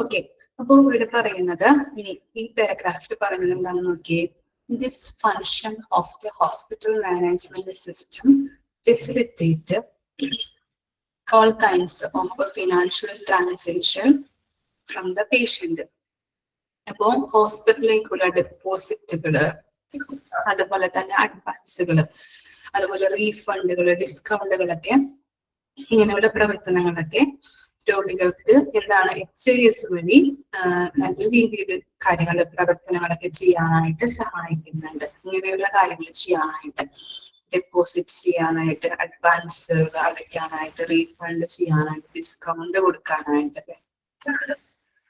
Speaker 1: Okay, അപ്പൊ ഇവിടെ പറയുന്നത് ഇനി ഈ പാരഗ്രാഫിൽ പറയുന്നത് എന്താണെന്ന് നോക്കിയേ. This function of the hospital management system facilitates all kinds of financial transaction from the patient. അപ്പോ ഹോസ്പിറ്റലിലേക്കുള്ള ഡെപ്പോസിറ്റുകള്, അതുപോലെ തന്നെ അഡ്വാൻസുകള്, അതുപോലെ റീഫണ്ടുകള്, ഡിസ്കൗണ്ടുകളൊക്കെ, ഇങ്ങനെയുള്ള പ്രവർത്തനങ്ങളൊക്കെ രോഗികൾക്ക് എന്താണ് HIS വഴി നല്ല രീതിയിൽ കാര്യങ്ങൾ, പ്രവർത്തനങ്ങളൊക്കെ ചെയ്യാനായിട്ട് സഹായിക്കുന്നുണ്ട്. ഇങ്ങനെയുള്ള കാര്യങ്ങൾ ചെയ്യാനായിട്ട്, ഡെപ്പോസിറ്റ് ചെയ്യാനായിട്ട്, അഡ്വാൻസുകൾ അടയ്ക്കാനായിട്ട്, റീഫണ്ട് ചെയ്യാനായിട്ട്, ഡിസ്കൗണ്ട് കൊടുക്കാനായിട്ട്,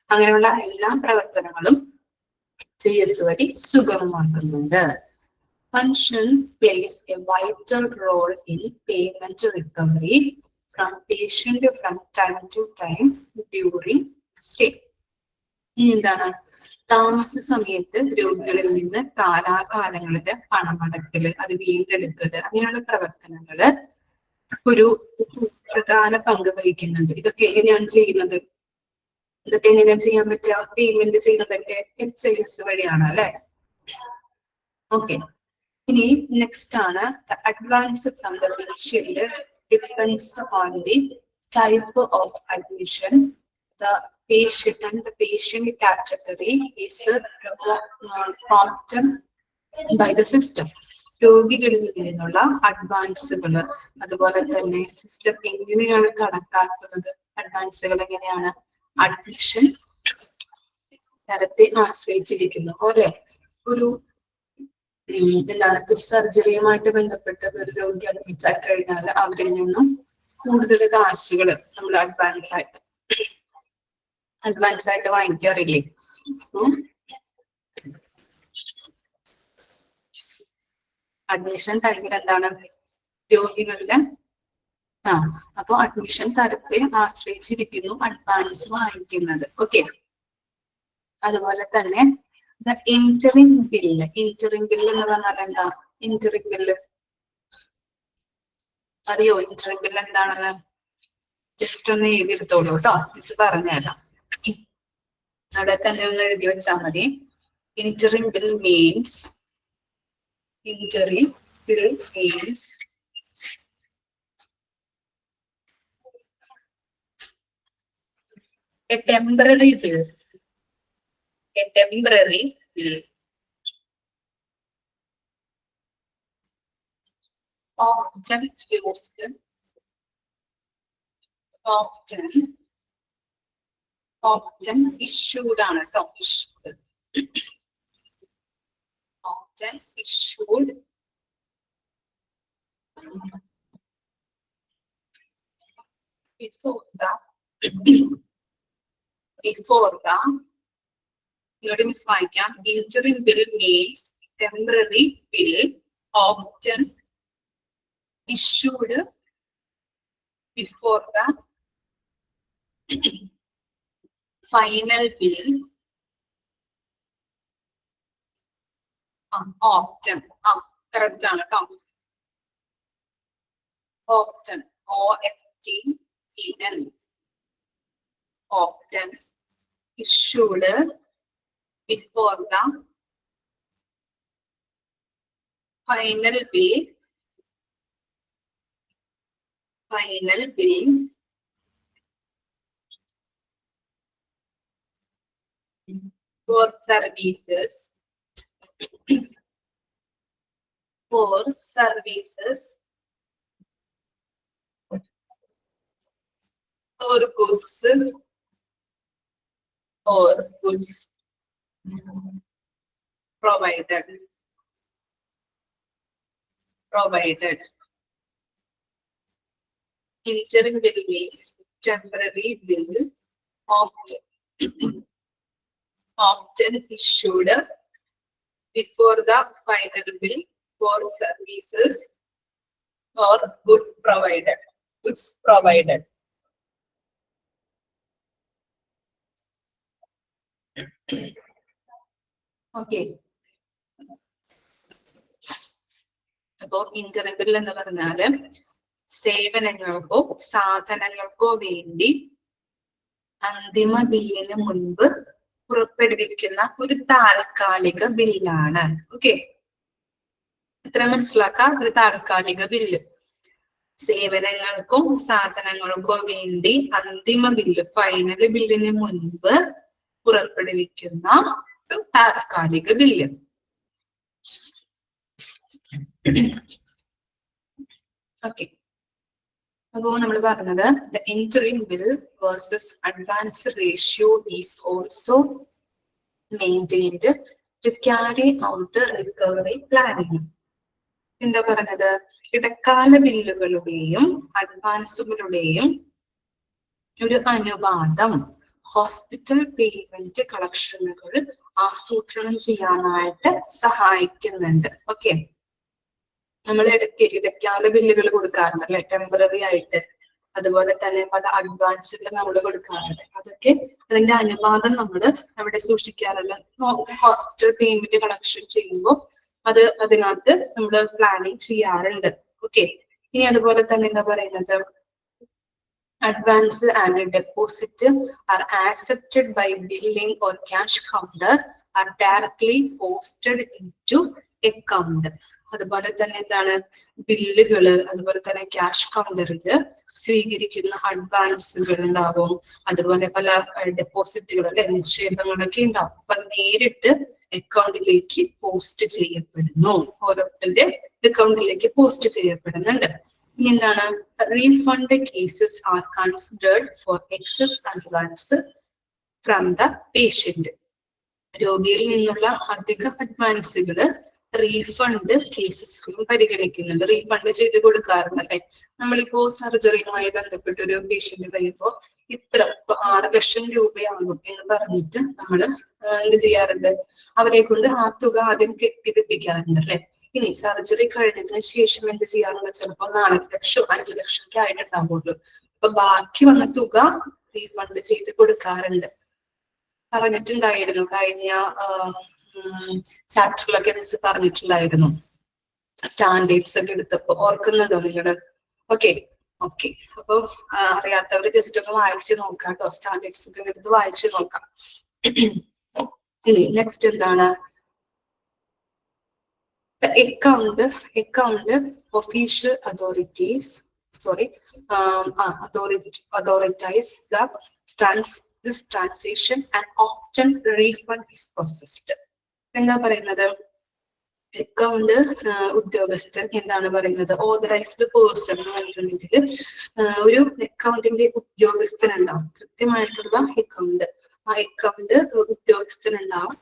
Speaker 1: അങ്ങനെയുള്ള എല്ലാ പ്രവർത്തനങ്ങളും HIS വഴി സുഗമമാക്കുന്നുണ്ട്. Function plays a vital role in payment recovery from patient from time to time during stay. ഇനി എന്താണ്? താമസ സമയത്ത് രോഗികളിൽ നിന്ന് കാലാകാലങ്ങളില് പണമടക്കല്, അത് വീണ്ടെടുക്കല്, അങ്ങനെയുള്ള പ്രവർത്തനങ്ങള് ഒരു പ്രധാന പങ്ക് വഹിക്കുന്നുണ്ട്. ഇതൊക്കെ എങ്ങനെയാണ് ചെയ്യുന്നത്? ഇതൊക്കെ എങ്ങനെയാണ് ചെയ്യാൻ പറ്റുക? പേയ്മെന്റ് ചെയ്യുന്നതൊക്കെ HIS വഴിയാണ് അല്ലെ? ഓക്കെ, ഇനി നെക്സ്റ്റ് ആണ് advance from the patient depends on the type of admission. The patient and the patient category is prompted by the system. രോഗികളിൽ നിന്നുള്ള അഡ്വാൻസുകള്, അതുപോലെ തന്നെ സിസ്റ്റം എങ്ങനെയാണ് കണക്കാക്കുന്നത്? അഡ്വാൻസുകൾ എങ്ങനെയാണ്? അഡ്മിഷൻ തരത്തെ ആശ്രയിച്ചിരിക്കുന്നു. അല്ലെ? ഒരു എന്താണ്, ഒരു സർജറിയുമായിട്ട് ബന്ധപ്പെട്ട ഒരു രോഗി അഡ്മിറ്റ് ആയി കഴിഞ്ഞാൽ അവരിൽ നിന്നും കൂടുതൽ കാശുകൾ നമ്മൾ അഡ്വാൻസ് ആയിട്ട് വാങ്ങിക്കാറില്ലേ? അപ്പൊ അഡ്മിഷൻ ടൈമിൽ എന്താണ് രോഗികളുടെ അപ്പൊ അഡ്മിഷൻ തരത്തെ ആശ്രയിച്ചിരിക്കുന്നു അഡ്വാൻസ് വാങ്ങിക്കുന്നത്. ഓക്കെ, അതുപോലെ തന്നെ ഇന്ററിംഗ് ബില്ല്. ഇന്ററിംഗ് ബില്ല് എന്ന് പറഞ്ഞാൽ എന്താ? ഇന്ററിംഗ് ബില്ല് അറിയോ? ഇന്ററിംഗ് ബില്ല് എന്താണെന്ന് ജസ്റ്റ് ഒന്ന് എഴുതിയെടുത്തോളൂ കേട്ടോ, മിസ് പറഞ്ഞുതരാം. അവിടെ തന്നെ ഒന്ന് എഴുതി വെച്ചാൽ മതി. ഇന്ററിംഗ് bill means a temporary bill. A temporary bill often issued ആണ് കേട്ടോ. often issued before the miss വായിക്കാം. Interim bill means temporary bill often issued before the final bill. Often correct ആണ് കേട്ടോ. Often, OFTEN, often issued before the final bill for services or goods provided. Interim bill means temporary bill often issued before the final bill for services or goods provided. Okay. അപ്പോ interim bill എന്ന് പറഞ്ഞാല് സേവനങ്ങൾക്കോ സാധനങ്ങൾക്കോ വേണ്ടി അന്തിമ ബില്ലിന് മുൻപ് പുറപ്പെടുവിക്കുന്ന ഒരു താൽക്കാലിക ബില്ലാണ്. ഓക്കെ, ഇത്ര മനസ്സിലാക്കാം. ഒരു താൽക്കാലിക ബില്ല് സേവനങ്ങൾക്കും സാധനങ്ങൾക്കോ വേണ്ടി അന്തിമ ബില്ല് ഫൈനൽ ബില്ലിന് മുൻപ് പുറപ്പെടുവിക്കുന്ന ഒരു താൽക്കാലിക ബില്ല്. ഓക്കെ, അപ്പോ നമ്മൾ പറഞ്ഞത് the interim bill versus advance ratio is also maintained to carry out the recovery planning. എന്താ പറഞ്ഞത്? ഇടക്കാല ബില്ലുകളുടെയും അഡ്വാൻസുകളുടെയും ഒരു അനുപാതം ഹോസ്പിറ്റൽ പേയ്മെന്റ് കളക്ഷനുകൾ ആസൂത്രണം ചെയ്യാനായിട്ട് സഹായിക്കുന്നുണ്ട്. ഓക്കെ, നമ്മൾ ഇടക്കാല ബില്ലുകൾ കൊടുക്കാറുണ്ട് അല്ലെ, ടെമ്പററി ആയിട്ട്. അതുപോലെ തന്നെ പല അഡ്വാൻസുകൾ നമ്മൾ കൊടുക്കാറുണ്ട്. അതൊക്കെ അതിന്റെ അനുപാതം നമ്മൾ അവിടെ സൂക്ഷിക്കാറുള്ള ഹോസ്പിറ്റൽ പേയ്മെന്റ് കളക്ഷൻ ചെയ്യുമ്പോൾ അതിനകത്ത് നമ്മൾ പ്ലാനിങ് ചെയ്യാറുണ്ട്. ഓക്കെ, ഇനി അതുപോലെ തന്നെ എന്താ പറയുന്നത്? Advance and deposit are accepted by billing or cash counter are directly posted into account. അതുപോലെ തന്നെ എന്താണ്? ബില്ലുകള് അതുപോലെ തന്നെ ക്യാഷ് കൗണ്ടറില് സ്വീകരിക്കുന്ന അഡ്വാൻസുകൾ ഉണ്ടാവും. അതുപോലെ പല ഡെപ്പോസിറ്റുകൾ അല്ലെ, നിക്ഷേപങ്ങളൊക്കെ ഉണ്ടാവും. അപ്പൊ നേരിട്ട് അക്കൗണ്ടിലേക്ക് പോസ്റ്റ് ചെയ്യപ്പെടുന്നു. ഓരോരുത്തരുടെ അക്കൗണ്ടിലേക്ക് പോസ്റ്റ് ചെയ്യപ്പെടുന്നുണ്ട്. ഇനി എന്താണ്? Refund cases are considered for excess advance from the patient. രോഗിയിൽ നിന്നുള്ള അധിക അഡ്വാൻസുകള് റീഫണ്ട് കേസസുകളും പരിഗണിക്കുന്നുണ്ട്. റീഫണ്ട് ചെയ്ത് കൊടുക്കാറുണ്ടല്ലേ. നമ്മളിപ്പോ സർജറിയുമായി ബന്ധപ്പെട്ട ഒരു പേഷ്യന്റ് വരുമ്പോ ഇത്ര 6 ലക്ഷം രൂപയാകും എന്ന് പറഞ്ഞിട്ട് നമ്മൾ എന്ത് ചെയ്യാറുണ്ട്? അവരെ കൊണ്ട് ആ തുക ആദ്യം കെട്ടിവെപ്പിക്കാറുണ്ട് അല്ലെ. ഇനി സർജറി കഴിഞ്ഞതിന് ശേഷം എന്ത് ചെയ്യാറുണ്ട്? ചിലപ്പോൾ 4 ലക്ഷം 5 ലക്ഷം ഒക്കെ ആയിട്ടുണ്ടാവുള്ളൂ. അപ്പൊ ബാക്കി വന്ന തുക റീഫണ്ട് ചെയ്ത് കൊടുക്കാറുണ്ട്. പറഞ്ഞിട്ടുണ്ടായിരുന്നു കഴിഞ്ഞ ചാപ്റ്ററിലൊക്കെ മിസ് പറഞ്ഞിട്ടുണ്ടായിരുന്നു. സ്റ്റാൻഡേർഡ്സ് ഒക്കെ എടുത്തപ്പോ ഓർക്കുന്നുണ്ടോ നിങ്ങള്? ഓക്കെ, അപ്പൊ അറിയാത്തവര് ജസ്റ്റ് ഒന്ന് വായിച്ചു നോക്കാം കേട്ടോ. സ്റ്റാൻഡേർഡ്സ് ഒക്കെ എടുത്ത് വായിച്ചു നോക്കാം. ഇനി നെക്സ്റ്റ് എന്താണ്? account official authorities authorize this transaction and often refund is processed. എന്താ പറയുന്നത്? അക്കൗണ്ട് ഉദ്യോഗസ്ഥൻ എന്താണ് പറയുന്നത്? ഓതറൈസ്ഡ് പേഴ്സൺ എന്ന് പറഞ്ഞിട്ടുണ്ടെങ്കിൽ ഒരു അക്കൗണ്ടിന്റെ ഉദ്യോഗസ്ഥൻ ഉണ്ടാവും. കൃത്യമായിട്ടുള്ള അക്കൗണ്ട് ഉദ്യോഗസ്ഥൻ ഉണ്ടാവും.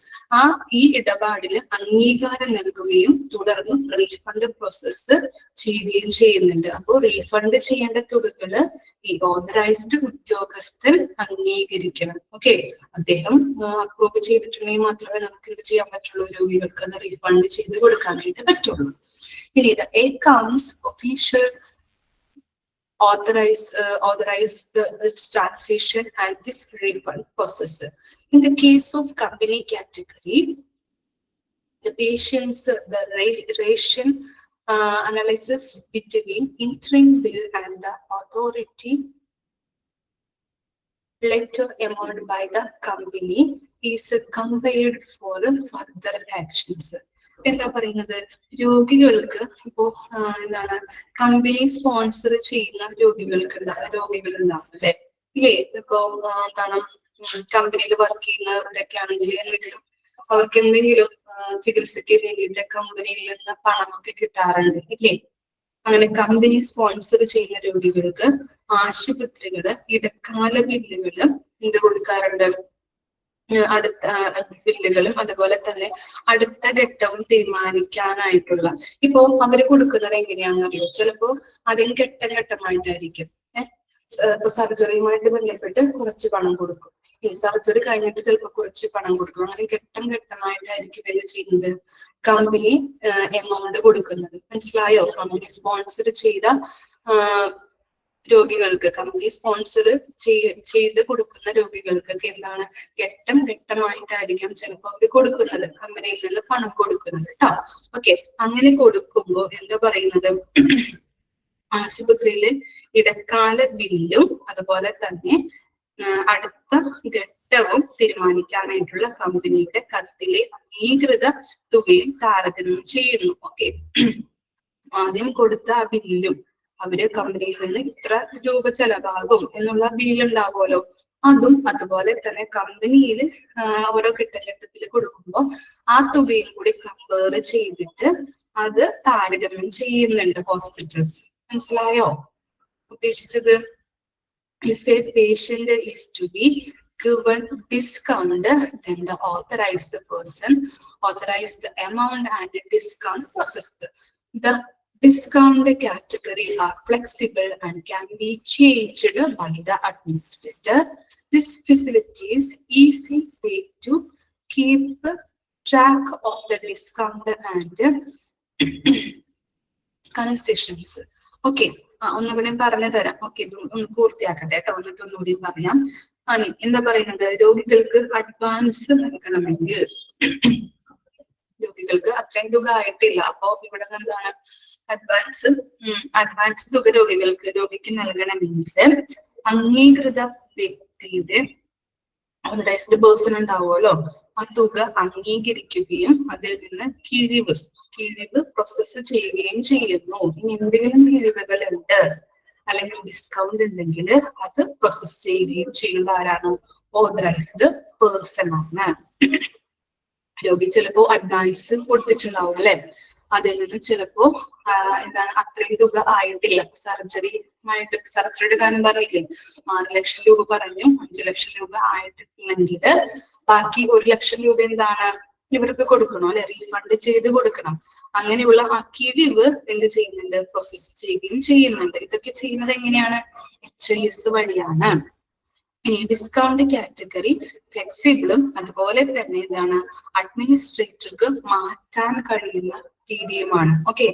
Speaker 1: ഈ ഇടപാടിന് അംഗീകാരം നൽകുകയും തുടർന്ന് റീഫണ്ട് പ്രോസസ്സ് ചെയ്യുകയും ചെയ്യുന്നുണ്ട്. അപ്പോൾ റീഫണ്ട് ചെയ്യേണ്ട തുകകള് ഈ ഓതറൈസ്ഡ് ഉദ്യോഗസ്ഥൻ അംഗീകരിക്കണം. ഓക്കെ, അദ്ദേഹം അപ്രൂവ് ചെയ്തിട്ടുണ്ടെങ്കിൽ മാത്രമേ നമുക്ക് എന്ത് ചെയ്യാൻ പറ്റുള്ളൂ? രോഗികൾക്ക് അത് റീഫണ്ട് ചെയ്ത് കൊടുക്കാനായിട്ട് പറ്റുള്ളൂ. ഇനി ഇത് accounts official authorize this transaction and this refund process. In the case of company category, the ration analysis between interim bill and the authority letter amount by the company is compared for further actions. എന്താ പറയുന്നത്? രോഗികൾക്ക് ഇപ്പോ എന്താണ് company sponsor ചെയ്യുന്ന രോഗികളുണ്ടാവും അല്ലെ. ഇല്ലേ? ഇപ്പോ എന്താണ് കമ്പനിയിൽ വർക്ക് ചെയ്യുന്നവരൊക്കെ ആണെങ്കിൽ അവർക്ക് എന്തെങ്കിലും ചികിത്സയ്ക്ക് വേണ്ടിയിട്ട് കമ്പനിയിൽ നിന്ന് പണമൊക്കെ കിട്ടാറുണ്ട് ഇല്ലേ? അങ്ങനെ കമ്പനി സ്പോൺസർ ചെയ്യുന്ന രോഗികൾക്ക് ആശുപത്രികള് ഇടക്കാല ബില്ലുകള് എന്ത് കൊടുക്കാറുണ്ട്? അടുത്ത ബില്ലുകളും അതുപോലെ തന്നെ അടുത്ത ഘട്ടവും തീരുമാനിക്കാനായിട്ടുള്ള ഇപ്പോ അവര് കൊടുക്കുന്നത് എങ്ങനെയാണെന്ന് അറിയോ? ചിലപ്പോ അതിന് ഘട്ടമായിട്ടായിരിക്കും. ഇപ്പൊ സർജറിയുമായിട്ട് ബന്ധപ്പെട്ട് കുറച്ച് പണം കൊടുക്കും. സർജറി കഴിഞ്ഞിട്ട് ചിലപ്പോൾ കുറച്ച് പണം കൊടുക്കും. അങ്ങനെ ഘട്ടം ഘട്ടമായിട്ടായിരിക്കും എന്ത് ചെയ്യുന്നത്, കമ്പനി എമൗണ്ട് കൊടുക്കുന്നത്. മനസ്സിലായോ? കമ്പനി സ്പോൺസർ ചെയ്ത രോഗികൾക്ക്, കമ്പനി സ്പോൺസർ ചെയ്ത് കൊടുക്കുന്ന രോഗികൾക്കൊക്കെ എന്താണ്, ഘട്ടം ഘട്ടമായിട്ടായിരിക്കും ചിലപ്പോൾ അവർ കൊടുക്കുന്നത്, കമ്പനിയിൽ നിന്ന് പണം കൊടുക്കുന്നത് കേട്ടോ. ഓക്കെ, അങ്ങനെ കൊടുക്കുമ്പോ എന്താ പറയുന്നത്, ആശുപത്രിയിലെ ഇടക്കാല ബില്ലും അതുപോലെ തന്നെ അടുത്ത ഘട്ടവും തീരുമാനിക്കാനായിട്ടുള്ള കമ്പനിയുടെ കത്തിലെ അംഗീകൃത തുകയും താരതമ്യം ചെയ്യുന്നു. ഓക്കെ, ആദ്യം കൊടുത്ത ആ ബില്ലും അവര് കമ്പനിയിൽ നിന്ന് ഇത്ര രൂപ ചെലവാകും എന്നുള്ള ബില്ലുണ്ടാവുമല്ലോ, അതും അതുപോലെ തന്നെ കമ്പനിയിൽ ഓരോ ഘട്ടഘട്ടത്തിൽ കൊടുക്കുമ്പോൾ ആ തുകയും കൂടി കമ്പയർ ചെയ്തിട്ട് അത് താരതമ്യം ചെയ്യുന്നുണ്ട് ഹോസ്പിറ്റൽസ്. മനസ്സിലായോ ഉദ്ദേശിച്ചത്? If a patient is to be given discount, then the authorized person authorize the amount and discount processed. The discount category are flexible and can be changed by the administrator. This facility is easy way to keep track of the discount and concessions. Okay, ഒന്നുകൂടി പറഞ്ഞു തരാം. Okay, ഇത് ഒന്ന് പൂർത്തിയാക്കട്ടെ കേട്ടോ, എന്നിട്ട് ഒന്നുകൂടി പറയാം. എന്താ പറയുന്നത്, രോഗികൾക്ക് അഡ്വാൻസ് നൽകണമെങ്കിൽ, രോഗികൾക്ക് അത്രയും തുക ആയിട്ടില്ല, അപ്പോ ഇവിടെ എന്താണ് അഡ്വാൻസ് തുക രോഗിക്ക് നൽകണമെങ്കിൽ അംഗീകൃത വ്യക്തിയുടെ ഓതറൈസ്ഡ് പേഴ്സൺ ഉണ്ടാവുമല്ലോ, ആ തുക അംഗീകരിക്കുകയും അതിൽ നിന്ന് കിഴിവ് പ്രോസസ്സ് ചെയ്യുകയും ചെയ്യുന്നു. ഇനി എന്തെങ്കിലും കിഴിവുകൾ ഉണ്ട് അല്ലെങ്കിൽ ഡിസ്കൗണ്ട് ഉണ്ടെങ്കിൽ അത് പ്രോസസ് ചെയ്യുകയും ചെയ്യുന്നത് ആരാണ്? ഓതറൈസ്ഡ് പേഴ്സൺ ആണ്. രോഗി ചിലപ്പോ അഡ്വാൻസ് കൊടുത്തിട്ടുണ്ടാവും അല്ലെ, അതിൽ നിന്ന് ചിലപ്പോ എന്താണ് അത്രയും തുക ആയിട്ടില്ല, സർജറി കാര്യം പറഞ്ഞില്ലേ, 6 ലക്ഷം രൂപ പറഞ്ഞു, 5 ലക്ഷം രൂപ ആയിട്ടില്ലെങ്കിൽ ബാക്കി 1 ലക്ഷം രൂപ എന്താണ് ഇവർക്ക് കൊടുക്കണം അല്ലെ, റീഫണ്ട് ചെയ്ത് കൊടുക്കണം. അങ്ങനെയുള്ള ആ കിഴിവ് എന്ത് ചെയ്യുന്നുണ്ട്, പ്രോസസ് ചെയ്യുകയും ചെയ്യുന്നുണ്ട്. ഇതൊക്കെ ചെയ്യുന്നത് എങ്ങനെയാണ്? HIS വഴിയാണ്. ഇനി ഡിസ്കൗണ്ട് കാറ്റഗറി ഫ്ലെക്സിബിളും അതുപോലെ തന്നെ എന്താണ് അഡ്മിനിസ്ട്രേറ്റർക്ക് മാറ്റാൻ കഴിയുന്ന രീതിയുമാണ്. ഓക്കെ,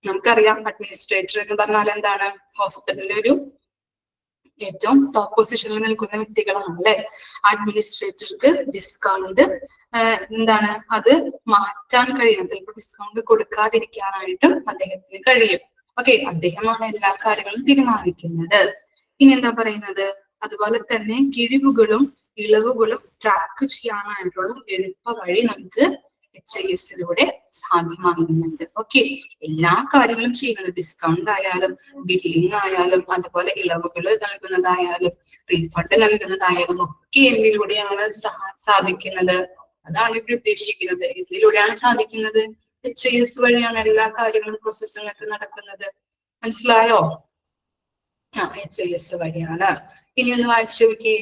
Speaker 1: നമുക്കറിയാം അഡ്മിനിസ്ട്രേറ്റർ എന്ന് പറഞ്ഞാൽ എന്താണ്, ഹോസ്പിറ്റലിൽ ഒരു ഏറ്റവും ടോപ്പ് പൊസിഷനിൽ നിൽക്കുന്ന വ്യക്തികളാണ് അല്ലെ. അഡ്മിനിസ്ട്രേറ്റർക്ക് ഡിസ്കൗണ്ട് എന്താണ് അത് മാറ്റാൻ കഴിയും, ചിലപ്പോൾ ഡിസ്കൗണ്ട് കൊടുക്കാതിരിക്കാനായിട്ടും അദ്ദേഹത്തിന് കഴിയും. ഓക്കെ, അദ്ദേഹമാണ് എല്ലാ കാര്യങ്ങളും തീരുമാനിക്കുന്നത്. ഇനി എന്താ പറയുന്നത്, അതുപോലെ തന്നെ കിഴിവുകളും ഇളവുകളും ട്രാക്ക് ചെയ്യാനായിട്ടുള്ള എളുപ്പ വഴി നമുക്ക് HIS-ലൂടെ സാധ്യമാകുന്നുണ്ട്. ഓക്കെ, എല്ലാ കാര്യങ്ങളും ചെയ്യുന്നത്, ഡിസ്കൗണ്ട് ആയാലും ബില്ലിംഗ് ആയാലും അതുപോലെ ഇളവുകൾ നൽകുന്നതായാലും റീഫണ്ട് നൽകുന്നതായാലും ഒക്കെ എന്തിലൂടെയാണ് സാധിക്കുന്നത്? അതാണ് ഇവിടെ ഉദ്ദേശിക്കുന്നത്. എന്തിലൂടെയാണ് സാധിക്കുന്നത്? HIS വഴിയാണ് എല്ലാ കാര്യങ്ങളും പ്രോസസ്സിംഗ് ഒക്കെ നടക്കുന്നത്. മനസ്സിലായോ? HIS വഴിയാണ്. ഇനി ഒന്ന് വായിച്ചു നോക്കിയേ.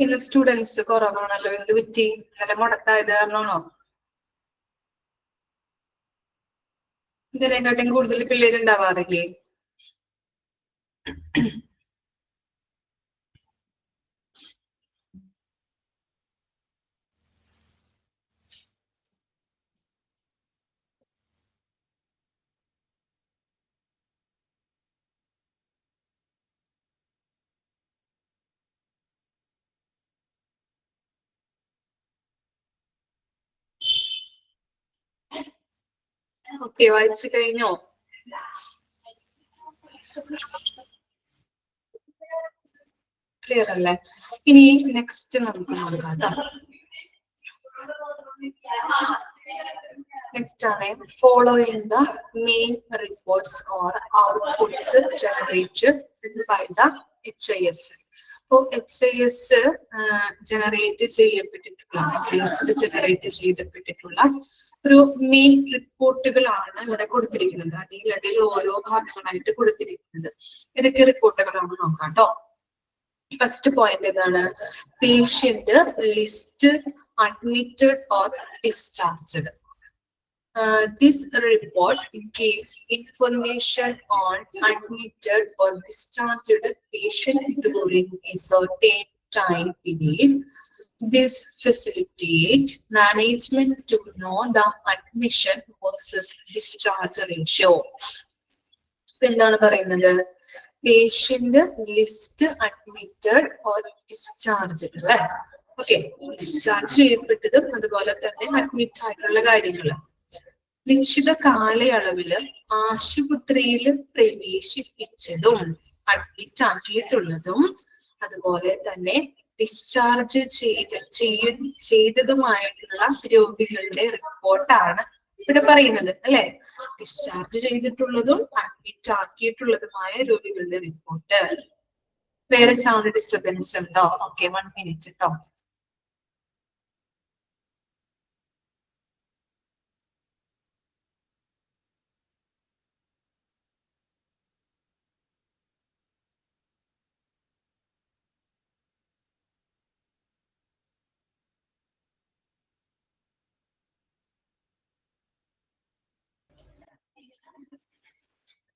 Speaker 1: ഇന്ന് സ്റ്റുഡൻസ് കുറവാണല്ലോ, എന്ത് പറ്റി? ഇന്നലെ മുടക്കായത് കാരണമാണോ? ഇതിനെക്കാട്ടും കൂടുതൽ പിള്ളേരുണ്ടാവാറില്ലേ? ഓക്കെ, വായിച്ചു കഴിഞ്ഞോ? ക്ലിയർ അല്ലേ? ഇനി നെക്സ്റ്റ് നമുക്ക് നോക്കാം കേട്ടോ. Next ആണ് following the main reports or outputs generated by the HIS. അപ്പോൾ HIS ജനറേറ്റ് ചെയ്യപ്പെട്ടിട്ടുള്ള ഒരു മെയിൻ റിപ്പോർട്ടുകളാണ് ഇവിടെ കൊടുത്തിരിക്കുന്നത്. അടിയിൽ ഓരോ ഭാഗങ്ങളായിട്ട് കൊടുത്തിരിക്കുന്നത്. ഏതൊക്കെ റിപ്പോർട്ടുകളാണ് നോക്കാം കേട്ടോ. ഫസ്റ്റ് പോയിന്റ് എന്താണ്? Patient list admitted or discharged. This report gives information on admitted or discharged patient during a certain time period. This facilitates management to know the admission versus discharge ratio. എന്താണ് പറയുന്നത്? Patient list admitted or discharged അല്ലേ? Okay, discharge ചെയ്യപ്പെട്ടതും അതുപോലെ തന്നെ admit ആയിട്ടുള്ള കാര്യങ്ങൾ. നിശ്ചിത കാലയളവില് ആശുപത്രിയിൽ പ്രവേശിപ്പിച്ചതും admit ആക്കിയിട്ടുള്ളതും അതുപോലെ തന്നെ ഡിസ്ചാർജ് ചെയ്തതുമായിട്ടുള്ള രോഗികളുടെ റിപ്പോർട്ടാണ് ഇവിടെ പറയുന്നത് അല്ലെ. ഡിസ്ചാർജ് ചെയ്തിട്ടുള്ളതും അഡ്മിറ്റ് ആക്കിയിട്ടുള്ളതുമായ രോഗികളുടെ റിപ്പോർട്ട്. വേറെ സൗണ്ട് ഡിസ്റ്റർബൻസ് ഉണ്ടോ? ഓക്കെ, 1 minute കേട്ടോ.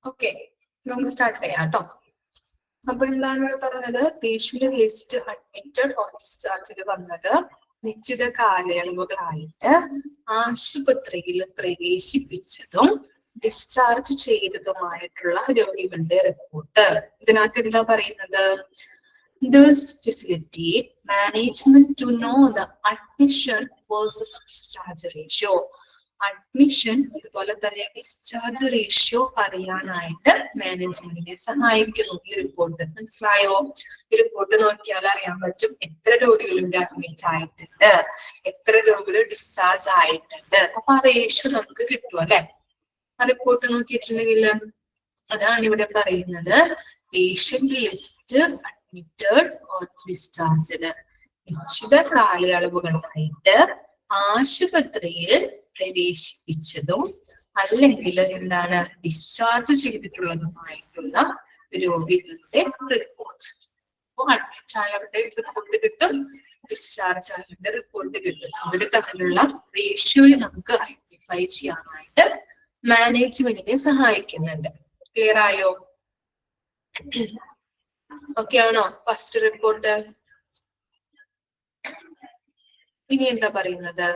Speaker 1: ഓക്കെ, നമുക്ക് സ്റ്റാർട്ട് ചെയ്യാം കേട്ടോ. അപ്പൊ എന്താണ് ഇവിടെ പറഞ്ഞത്? പേഷ്യന്റ് ലിസ്റ്റ് അഡ്മിറ്റഡ് ഓർ ഡിസ്ചാർജിൽ വന്നത് നിശ്ചിത കാലയളവുകളായിട്ട് ആശുപത്രിയിൽ പ്രവേശിപ്പിച്ചതും ഡിസ്ചാർജ് ചെയ്തതുമായിട്ടുള്ള രോഗികളുടെ റിപ്പോർട്ട്. ഇതിനകത്ത് എന്താ പറയുന്നത്? This facilitate management to know the admission versus discharge ratio. Admission അതുപോലെ തന്നെ ഡിസ്ചാർജ് റേഷ്യോ അറിയാനായിട്ട് മാനേജ്മെന്റിനെ സഹായിക്കുന്നു ഈ റിപ്പോർട്ട്. മനസ്സിലായോ? ഈ റിപ്പോർട്ട് നോക്കിയാൽ അറിയാൻ പറ്റും എത്ര രോഗികൾ ഇവിടെ അഡ്മിറ്റ് ആയിട്ടുണ്ട്, എത്ര രോഗികൾ ഡിസ്ചാർജ് ആയിട്ടുണ്ട്. അപ്പൊ ആ റേഷ്യോ നമുക്ക് കിട്ടും അല്ലെ. ആ റിപ്പോർട്ട് നോക്കിയിട്ടുണ്ടെങ്കിൽ അതാണ് ഇവിടെ പറയുന്നത്. Patient list admitted or discharged. നിശ്ചിത കാലയളവുകളായിട്ട് ആശുപത്രിയിൽ പ്രവേശിപ്പിച്ചതും അല്ലെങ്കിൽ എന്താണ് ഡിസ്ചാർജ് ചെയ്തിട്ടുള്ളതുമായിട്ടുള്ള രോഗികളുടെ റിപ്പോർട്ട്. അപ്പോൾ അഡ്മിറ്റ് ആയവരുടെ റിപ്പോർട്ട് കിട്ടും, ഡിസ്ചാർജ് ആയവരുടെ റിപ്പോർട്ട് കിട്ടും. അവര് തമ്മിലുള്ള റേഷ്യോയെ നമുക്ക് ഐഡന്റിഫൈ ചെയ്യാനായിട്ട് മാനേജ്മെന്റിനെ സഹായിക്കുന്നുണ്ട്. ക്ലിയർ ആയോ? ഓക്കെ ആണോ ഫസ്റ്റ് റിപ്പോർട്ട്? ഇനി എന്താ പറയുന്നത്?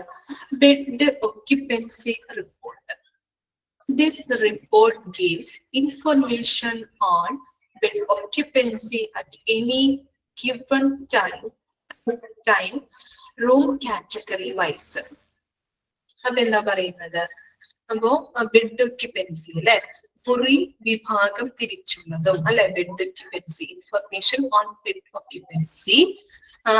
Speaker 1: Bed occupancy report. This report gives information on bed occupancy at any given time room category wise. അപ്പൊ എന്താ പറയുന്നത്? അപ്പോ ബെഡ് ഒക്യുപ്പൻസി അല്ലെ, മുറി വിഭാഗം തിരിച്ചുള്ളതും അല്ലെ. Bed occupancy, information on bed occupancy.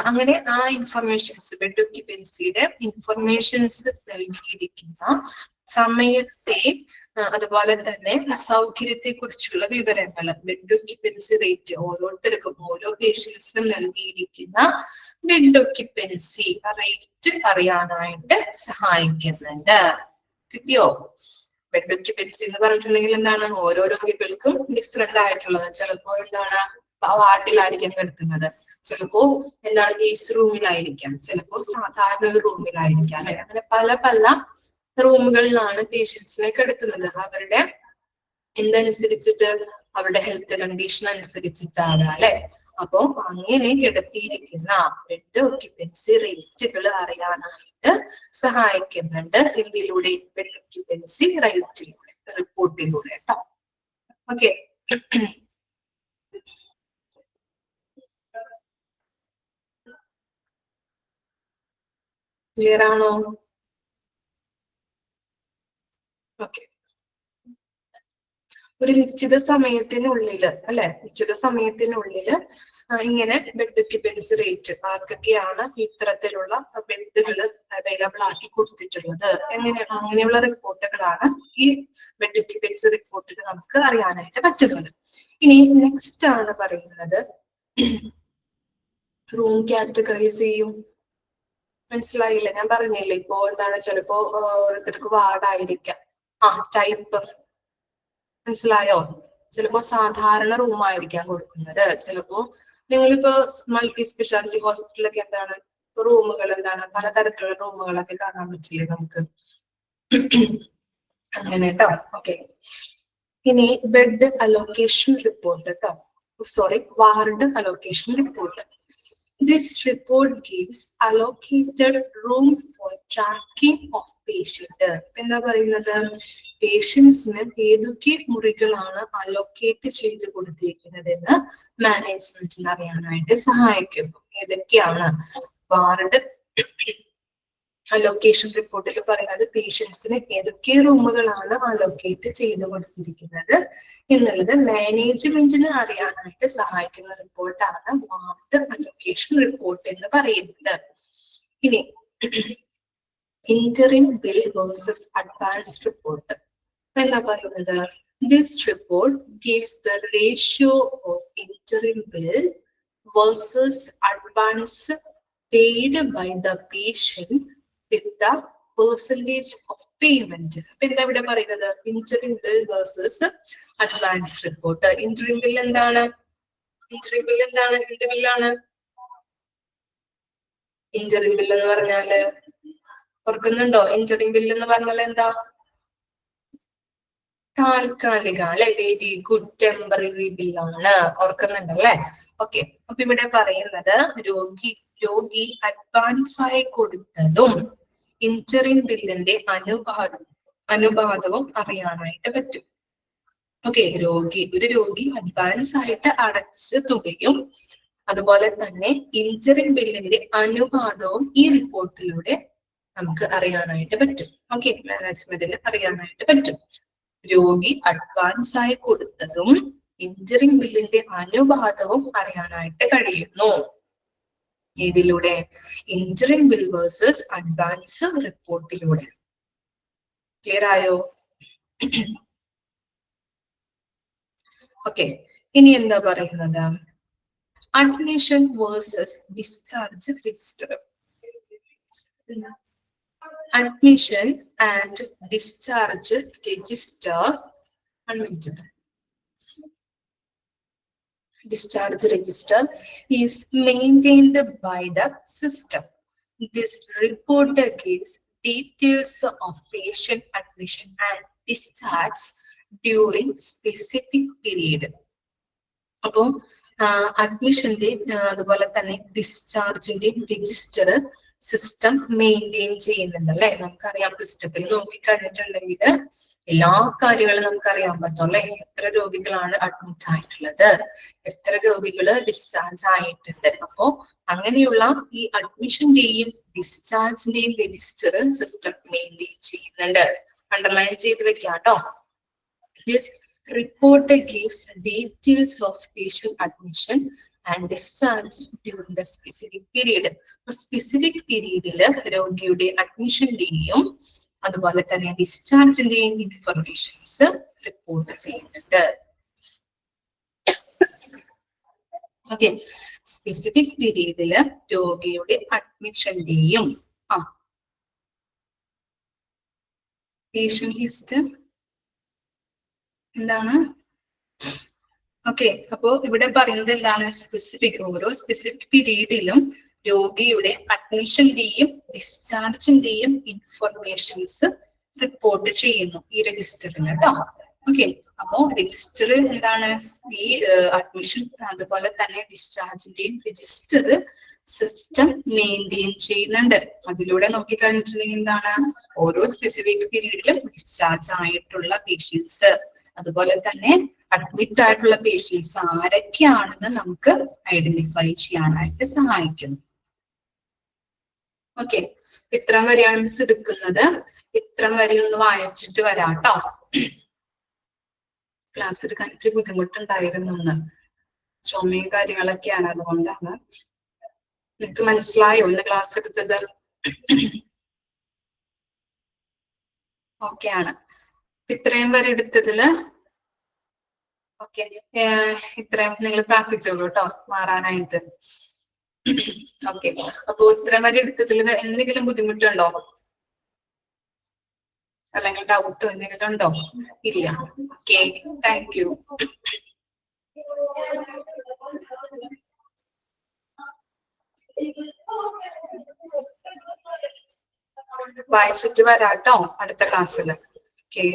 Speaker 1: അങ്ങനെ ആ ഇൻഫർമേഷൻസ്, ബെഡ് ഒക്യുപ്പൻസിയുടെ ഇൻഫർമേഷൻസ് നൽകിയിരിക്കുന്ന സമയത്തെ അതുപോലെ തന്നെ അസൗകര്യത്തെ കുറിച്ചുള്ള വിവരങ്ങൾ, ബെഡ് ഒക്യുപ്പൻസി റേറ്റ്, ഓരോരുത്തർക്കും ഓരോ പേഷ്യൻസിനും നൽകിയിരിക്കുന്ന ബെഡ് ഒക്യുപ്പൻസി റേറ്റ് അറിയാനായിട്ട് സഹായിക്കുന്നുണ്ട്. കിട്ടിയോ? ബെഡ് ഒക്യുപ്പൻസി എന്ന് പറഞ്ഞിട്ടുണ്ടെങ്കിൽ എന്താണ്? ഓരോ രോഗികൾക്കും ഡിഫറെന്റ് ആയിട്ടുള്ളത്. ചിലപ്പോ എന്താണ് വാർഡിലായിരിക്കും കിടക്കുന്നത്, ചിലപ്പോ എന്താണ് AC റൂമിലായിരിക്കാം, ചിലപ്പോ സാധാരണ ഒരു റൂമിലായിരിക്കാം അല്ലെ. അങ്ങനെ പല പല റൂമുകളിലാണ് പേഷ്യൻസിനെ കിടത്തുന്നത്. അവരുടെ എന്തനുസരിച്ചിട്ട്, അവരുടെ ഹെൽത്ത് കണ്ടീഷൻ അനുസരിച്ചിട്ടാവാം അല്ലെ. അപ്പൊ അങ്ങനെ കിടത്തിയിരിക്കുന്ന ബെഡ് ഒക്യുപ്പൻസി റേറ്റുകൾ അറിയാനായിട്ട് സഹായിക്കുന്നുണ്ട് എന്തിലൂടെ? ബെഡ് ഒക്യുപ്പൻസി റേറ്റിലൂടെ, റിപ്പോർട്ടിലൂടെ കേട്ടോ. ഓക്കെ, ക്ലിയർ ആണോ? ഓക്കെ, ഒരു നിശ്ചിത സമയത്തിനുള്ളില് അല്ലെ, നിശ്ചിത സമയത്തിനുള്ളില് ഇങ്ങനെ ബെഡ് ഒക്യുപ്പൻസി റേറ്റ് ആർക്കൊക്കെയാണ് ഇത്തരത്തിലുള്ള ബെഡുകൾ അവൈലബിൾ ആക്കി കൊടുത്തിട്ടുള്ളത്, അങ്ങനെയുള്ള റിപ്പോർട്ടുകളാണ് ഈ ബെഡ് ഒക്യുപ്പൻസി റിപ്പോർട്ടിൽ നമുക്ക് അറിയാനായിട്ട് പറ്റുന്നത്. ഇനി നെക്സ്റ്റ് ആണ് പറയുന്നത് റൂം കാറ്റഗറൈസ് ചെയ്യും. മനസ്സിലായില്ല? ഞാൻ പറഞ്ഞില്ലേ, ഇപ്പോ എന്താണ്, ചിലപ്പോ ഓരോരുത്തർക്ക് വാർഡായിരിക്കാം. ടൈപ്പ് മനസ്സിലായോ? ചിലപ്പോ സാധാരണ റൂം ആയിരിക്കാം കൊടുക്കുന്നത്, ചിലപ്പോ നിങ്ങളിപ്പോ മൾട്ടി സ്പെഷ്യാലിറ്റി ഹോസ്പിറ്റലൊക്കെ എന്താണ് റൂമുകൾ എന്താണ് പലതരത്തിലുള്ള റൂമുകളൊക്കെ കാണാൻ പറ്റില്ലേ നമുക്ക്, അങ്ങനെ കേട്ടോ. ഓക്കെ, ഇനി ബെഡ് അലോക്കേഷൻ റിപ്പോർട്ട് കേട്ടോ, sorry, ward allocation report. This report gives allocated room for tracking of patient. എന്താ പറയുന്നത്? പേഷ്യൻസിന് ഏതൊക്കെ മുറികളാണ് അലോക്കേറ്റ് ചെയ്ത് കൊടുത്തിരിക്കുന്നതെന്ന് മാനേജ്മെന്റിന് അറിയാനായിട്ട് സഹായിക്കുന്നു. ഏതൊക്കെയാണ്? വാർഡ് അലോക്കേഷൻ റിപ്പോർട്ടിൽ പറയുന്നത് പേഷ്യൻസിന് ഏതൊക്കെ റൂമുകളാണ് അലോക്കേറ്റ് ചെയ്ത് കൊടുത്തിരിക്കുന്നത് എന്നുള്ളത് മാനേജ്മെന്റിന് അറിയാനായിട്ട് സഹായിക്കുന്ന റിപ്പോർട്ടാണ് വാർഡ് അലോക്കേഷൻ റിപ്പോർട്ട് എന്ന് പറയുന്നത്. ഇനി interim bill versus advance report എന്താ പറയുന്നത്? This report gives the ratio of interim bill versus advance paid by the patient with the percentage of payment. അപ്പൊ എന്താ ഇവിടെ പറയുന്നത്? Interim bill versus advance report. Interim bill എന്താണ്? Interim bill എന്താണ്? എന്ത് ബില്ലാണ് ഇന്ററിം ബിൽ എന്ന് പറഞ്ഞാല്? ഓർക്കുന്നുണ്ടോ? ഇന്ററിം ബിൽ എന്ന് പറഞ്ഞാൽ എന്താ? താൽക്കാലിക അല്ലെ, വെരി ഗുഡ്, ടെമ്പററി ബില്ലാണ്. ഓർക്കുന്നുണ്ടല്ലേ? ഓക്കെ, അപ്പൊ ഇവിടെ പറയുന്നത് രോഗി അഡ്വാൻസ് ആയി കൊടുത്തതും ഇന്ററിം ബില്ലിന്റെ അനുപാതവും അറിയാനായിട്ട് പറ്റും. ഓക്കെ, ഒരു രോഗി അഡ്വാൻസ് ആയിട്ട് അടച്ച തുകയും അതുപോലെ തന്നെ ഇന്ററിം ബില്ലിന്റെ അനുപാതവും ഈ റിപ്പോർട്ടിലൂടെ നമുക്ക് അറിയാനായിട്ട് പറ്റും. ഓക്കെ, മാനേജ്മെന്റിന് അറിയാനായിട്ട് പറ്റും. രോഗി അഡ്വാൻസ് ആയി കൊടുത്തതും ഇന്ററിം ബില്ലിന്റെ അനുപാതവും അറിയാനായിട്ട് കഴിയുന്നു. ഇതിലൂടെ ഇന്ററിം ബിൽ വേഴ്സസ് അഡ്വാൻസ് റിപ്പോർട്ടിലൂടെ. ക്ലിയർ ആയോ? ഓക്കെ, ഇനി എന്താ പറയുന്നത്? Admission versus discharge register. Admission and discharge register. Discharge register is maintained by the system. This report gives details of patient admission and discharge during specific period. അപ്പോ അഡ്മിഷന്റെ അതുപോലെ തന്നെ ഡിസ്ചാർജിന്റെയും register system maintain ചെയ്യുന്നുണ്ട് അല്ലെ. നമുക്കറിയാം, സിസ്റ്റത്തിൽ നോക്കിക്കഴിഞ്ഞിട്ടുണ്ടെങ്കിൽ എല്ലാ കാര്യങ്ങളും നമുക്കറിയാൻ പറ്റും അല്ലെ. എത്ര രോഗികളാണ് അഡ്മിറ്റ് ആയിട്ടുള്ളത്, എത്ര രോഗികള് ഡിസ്ചാർജ് ആയിട്ടുണ്ട്. അപ്പോ അങ്ങനെയുള്ള ഈ അഡ്മിഷന്റെയും ഡിസ്ചാർജിന്റെയും രജിസ്റ്റർ സിസ്റ്റം മെയിൻറ്റെയിൻ ചെയ്യുന്നുണ്ട്. അണ്ടർലൈൻ ചെയ്ത് വെക്കാം കേട്ടോ. This report gives details of patient admission and discharge during the specific period. Specific പീരീഡില് രോഗിയുടെ അഡ്മിഷന്റെയും അതുപോലെ തന്നെ ഡിസ്ചാർജിന്റെയും ഇൻഫർമേഷൻസ് റിപ്പോർട്ട് ചെയ്യുന്നുണ്ട്. ഓക്കെ, സ്പെസിഫിക് പീരീഡില് രോഗിയുടെ അഡ്മിഷന്റെയും പേഷ്യന്റ് ലിസ്റ്റ് എന്താണ്? ഓക്കെ, അപ്പോ ഇവിടെ പറയുന്നത് എന്താണ്? ഓരോ സ്പെസിഫിക് പീരീഡിലും രോഗിയുടെ അഡ്മിഷന്റെയും ഡിസ്ചാർജിന്റെയും ഇൻഫർമേഷൻസ് റിപ്പോർട്ട് ചെയ്യുന്നു ഈ രജിസ്റ്ററിൽ കേട്ടോ. ഓക്കെ, അപ്പോ രജിസ്റ്റർ എന്താണ്? ഈ അഡ്മിഷൻ അതുപോലെ തന്നെ ഡിസ്ചാർജിന്റെയും രജിസ്റ്റർ സിസ്റ്റം മെയിൻറ്റെയിൻ ചെയ്യുന്നുണ്ട്. അതിലൂടെ നോക്കിക്കഴിഞ്ഞിട്ടുണ്ടെങ്കിൽ എന്താണ്? ഓരോ സ്പെസിഫിക് പീരീഡിലും ഡിസ്ചാർജ് ആയിട്ടുള്ള പേഷ്യൻസ് അതുപോലെ തന്നെ അഡ്മിറ്റ് ആയിട്ടുള്ള പേഷ്യൻസ് ആരൊക്കെയാണെന്ന് നമുക്ക് ഐഡന്റിഫൈ ചെയ്യാനായിട്ട് സഹായിക്കുന്നു. ഓക്കെ, ഇത്രയും വരെയാണ് മിസ് എടുക്കുന്നത്. ഇത്രയും വരെ ഒന്ന് വായിച്ചിട്ട് വരാം കേട്ടോ. ക്ലാസ് എടുക്കാൻ ഇത്തിരി ബുദ്ധിമുട്ടുണ്ടായിരുന്നു എന്ന്, ചുമയും കാര്യങ്ങളൊക്കെയാണ്, അതുകൊണ്ടാണ്. നിങ്ങൾക്ക് മനസ്സിലായോ ഇന്ന് ക്ലാസ് എടുത്തത്? ഓക്കെ ആണ്. ഇത്രയും വരെ എടുത്തതില് ഓക്കെ, ഇത്രയും നിങ്ങൾ പ്രാർത്ഥിച്ചോളൂ കേട്ടോ മാറാനായിട്ട്. ഓക്കെ, അപ്പൊ ഇത്രയും വരെ എടുത്തതിൽ എന്തെങ്കിലും ബുദ്ധിമുട്ടുണ്ടോ? അല്ലെങ്കിൽ ഡൗട്ടോ എന്തെങ്കിലും ഉണ്ടോ? ഇല്ല. Okay, thank you. വായിച്ചിട്ട് വരാട്ടോ അടുത്ത ക്ലാസ്സിൽ. ഓക്കെ.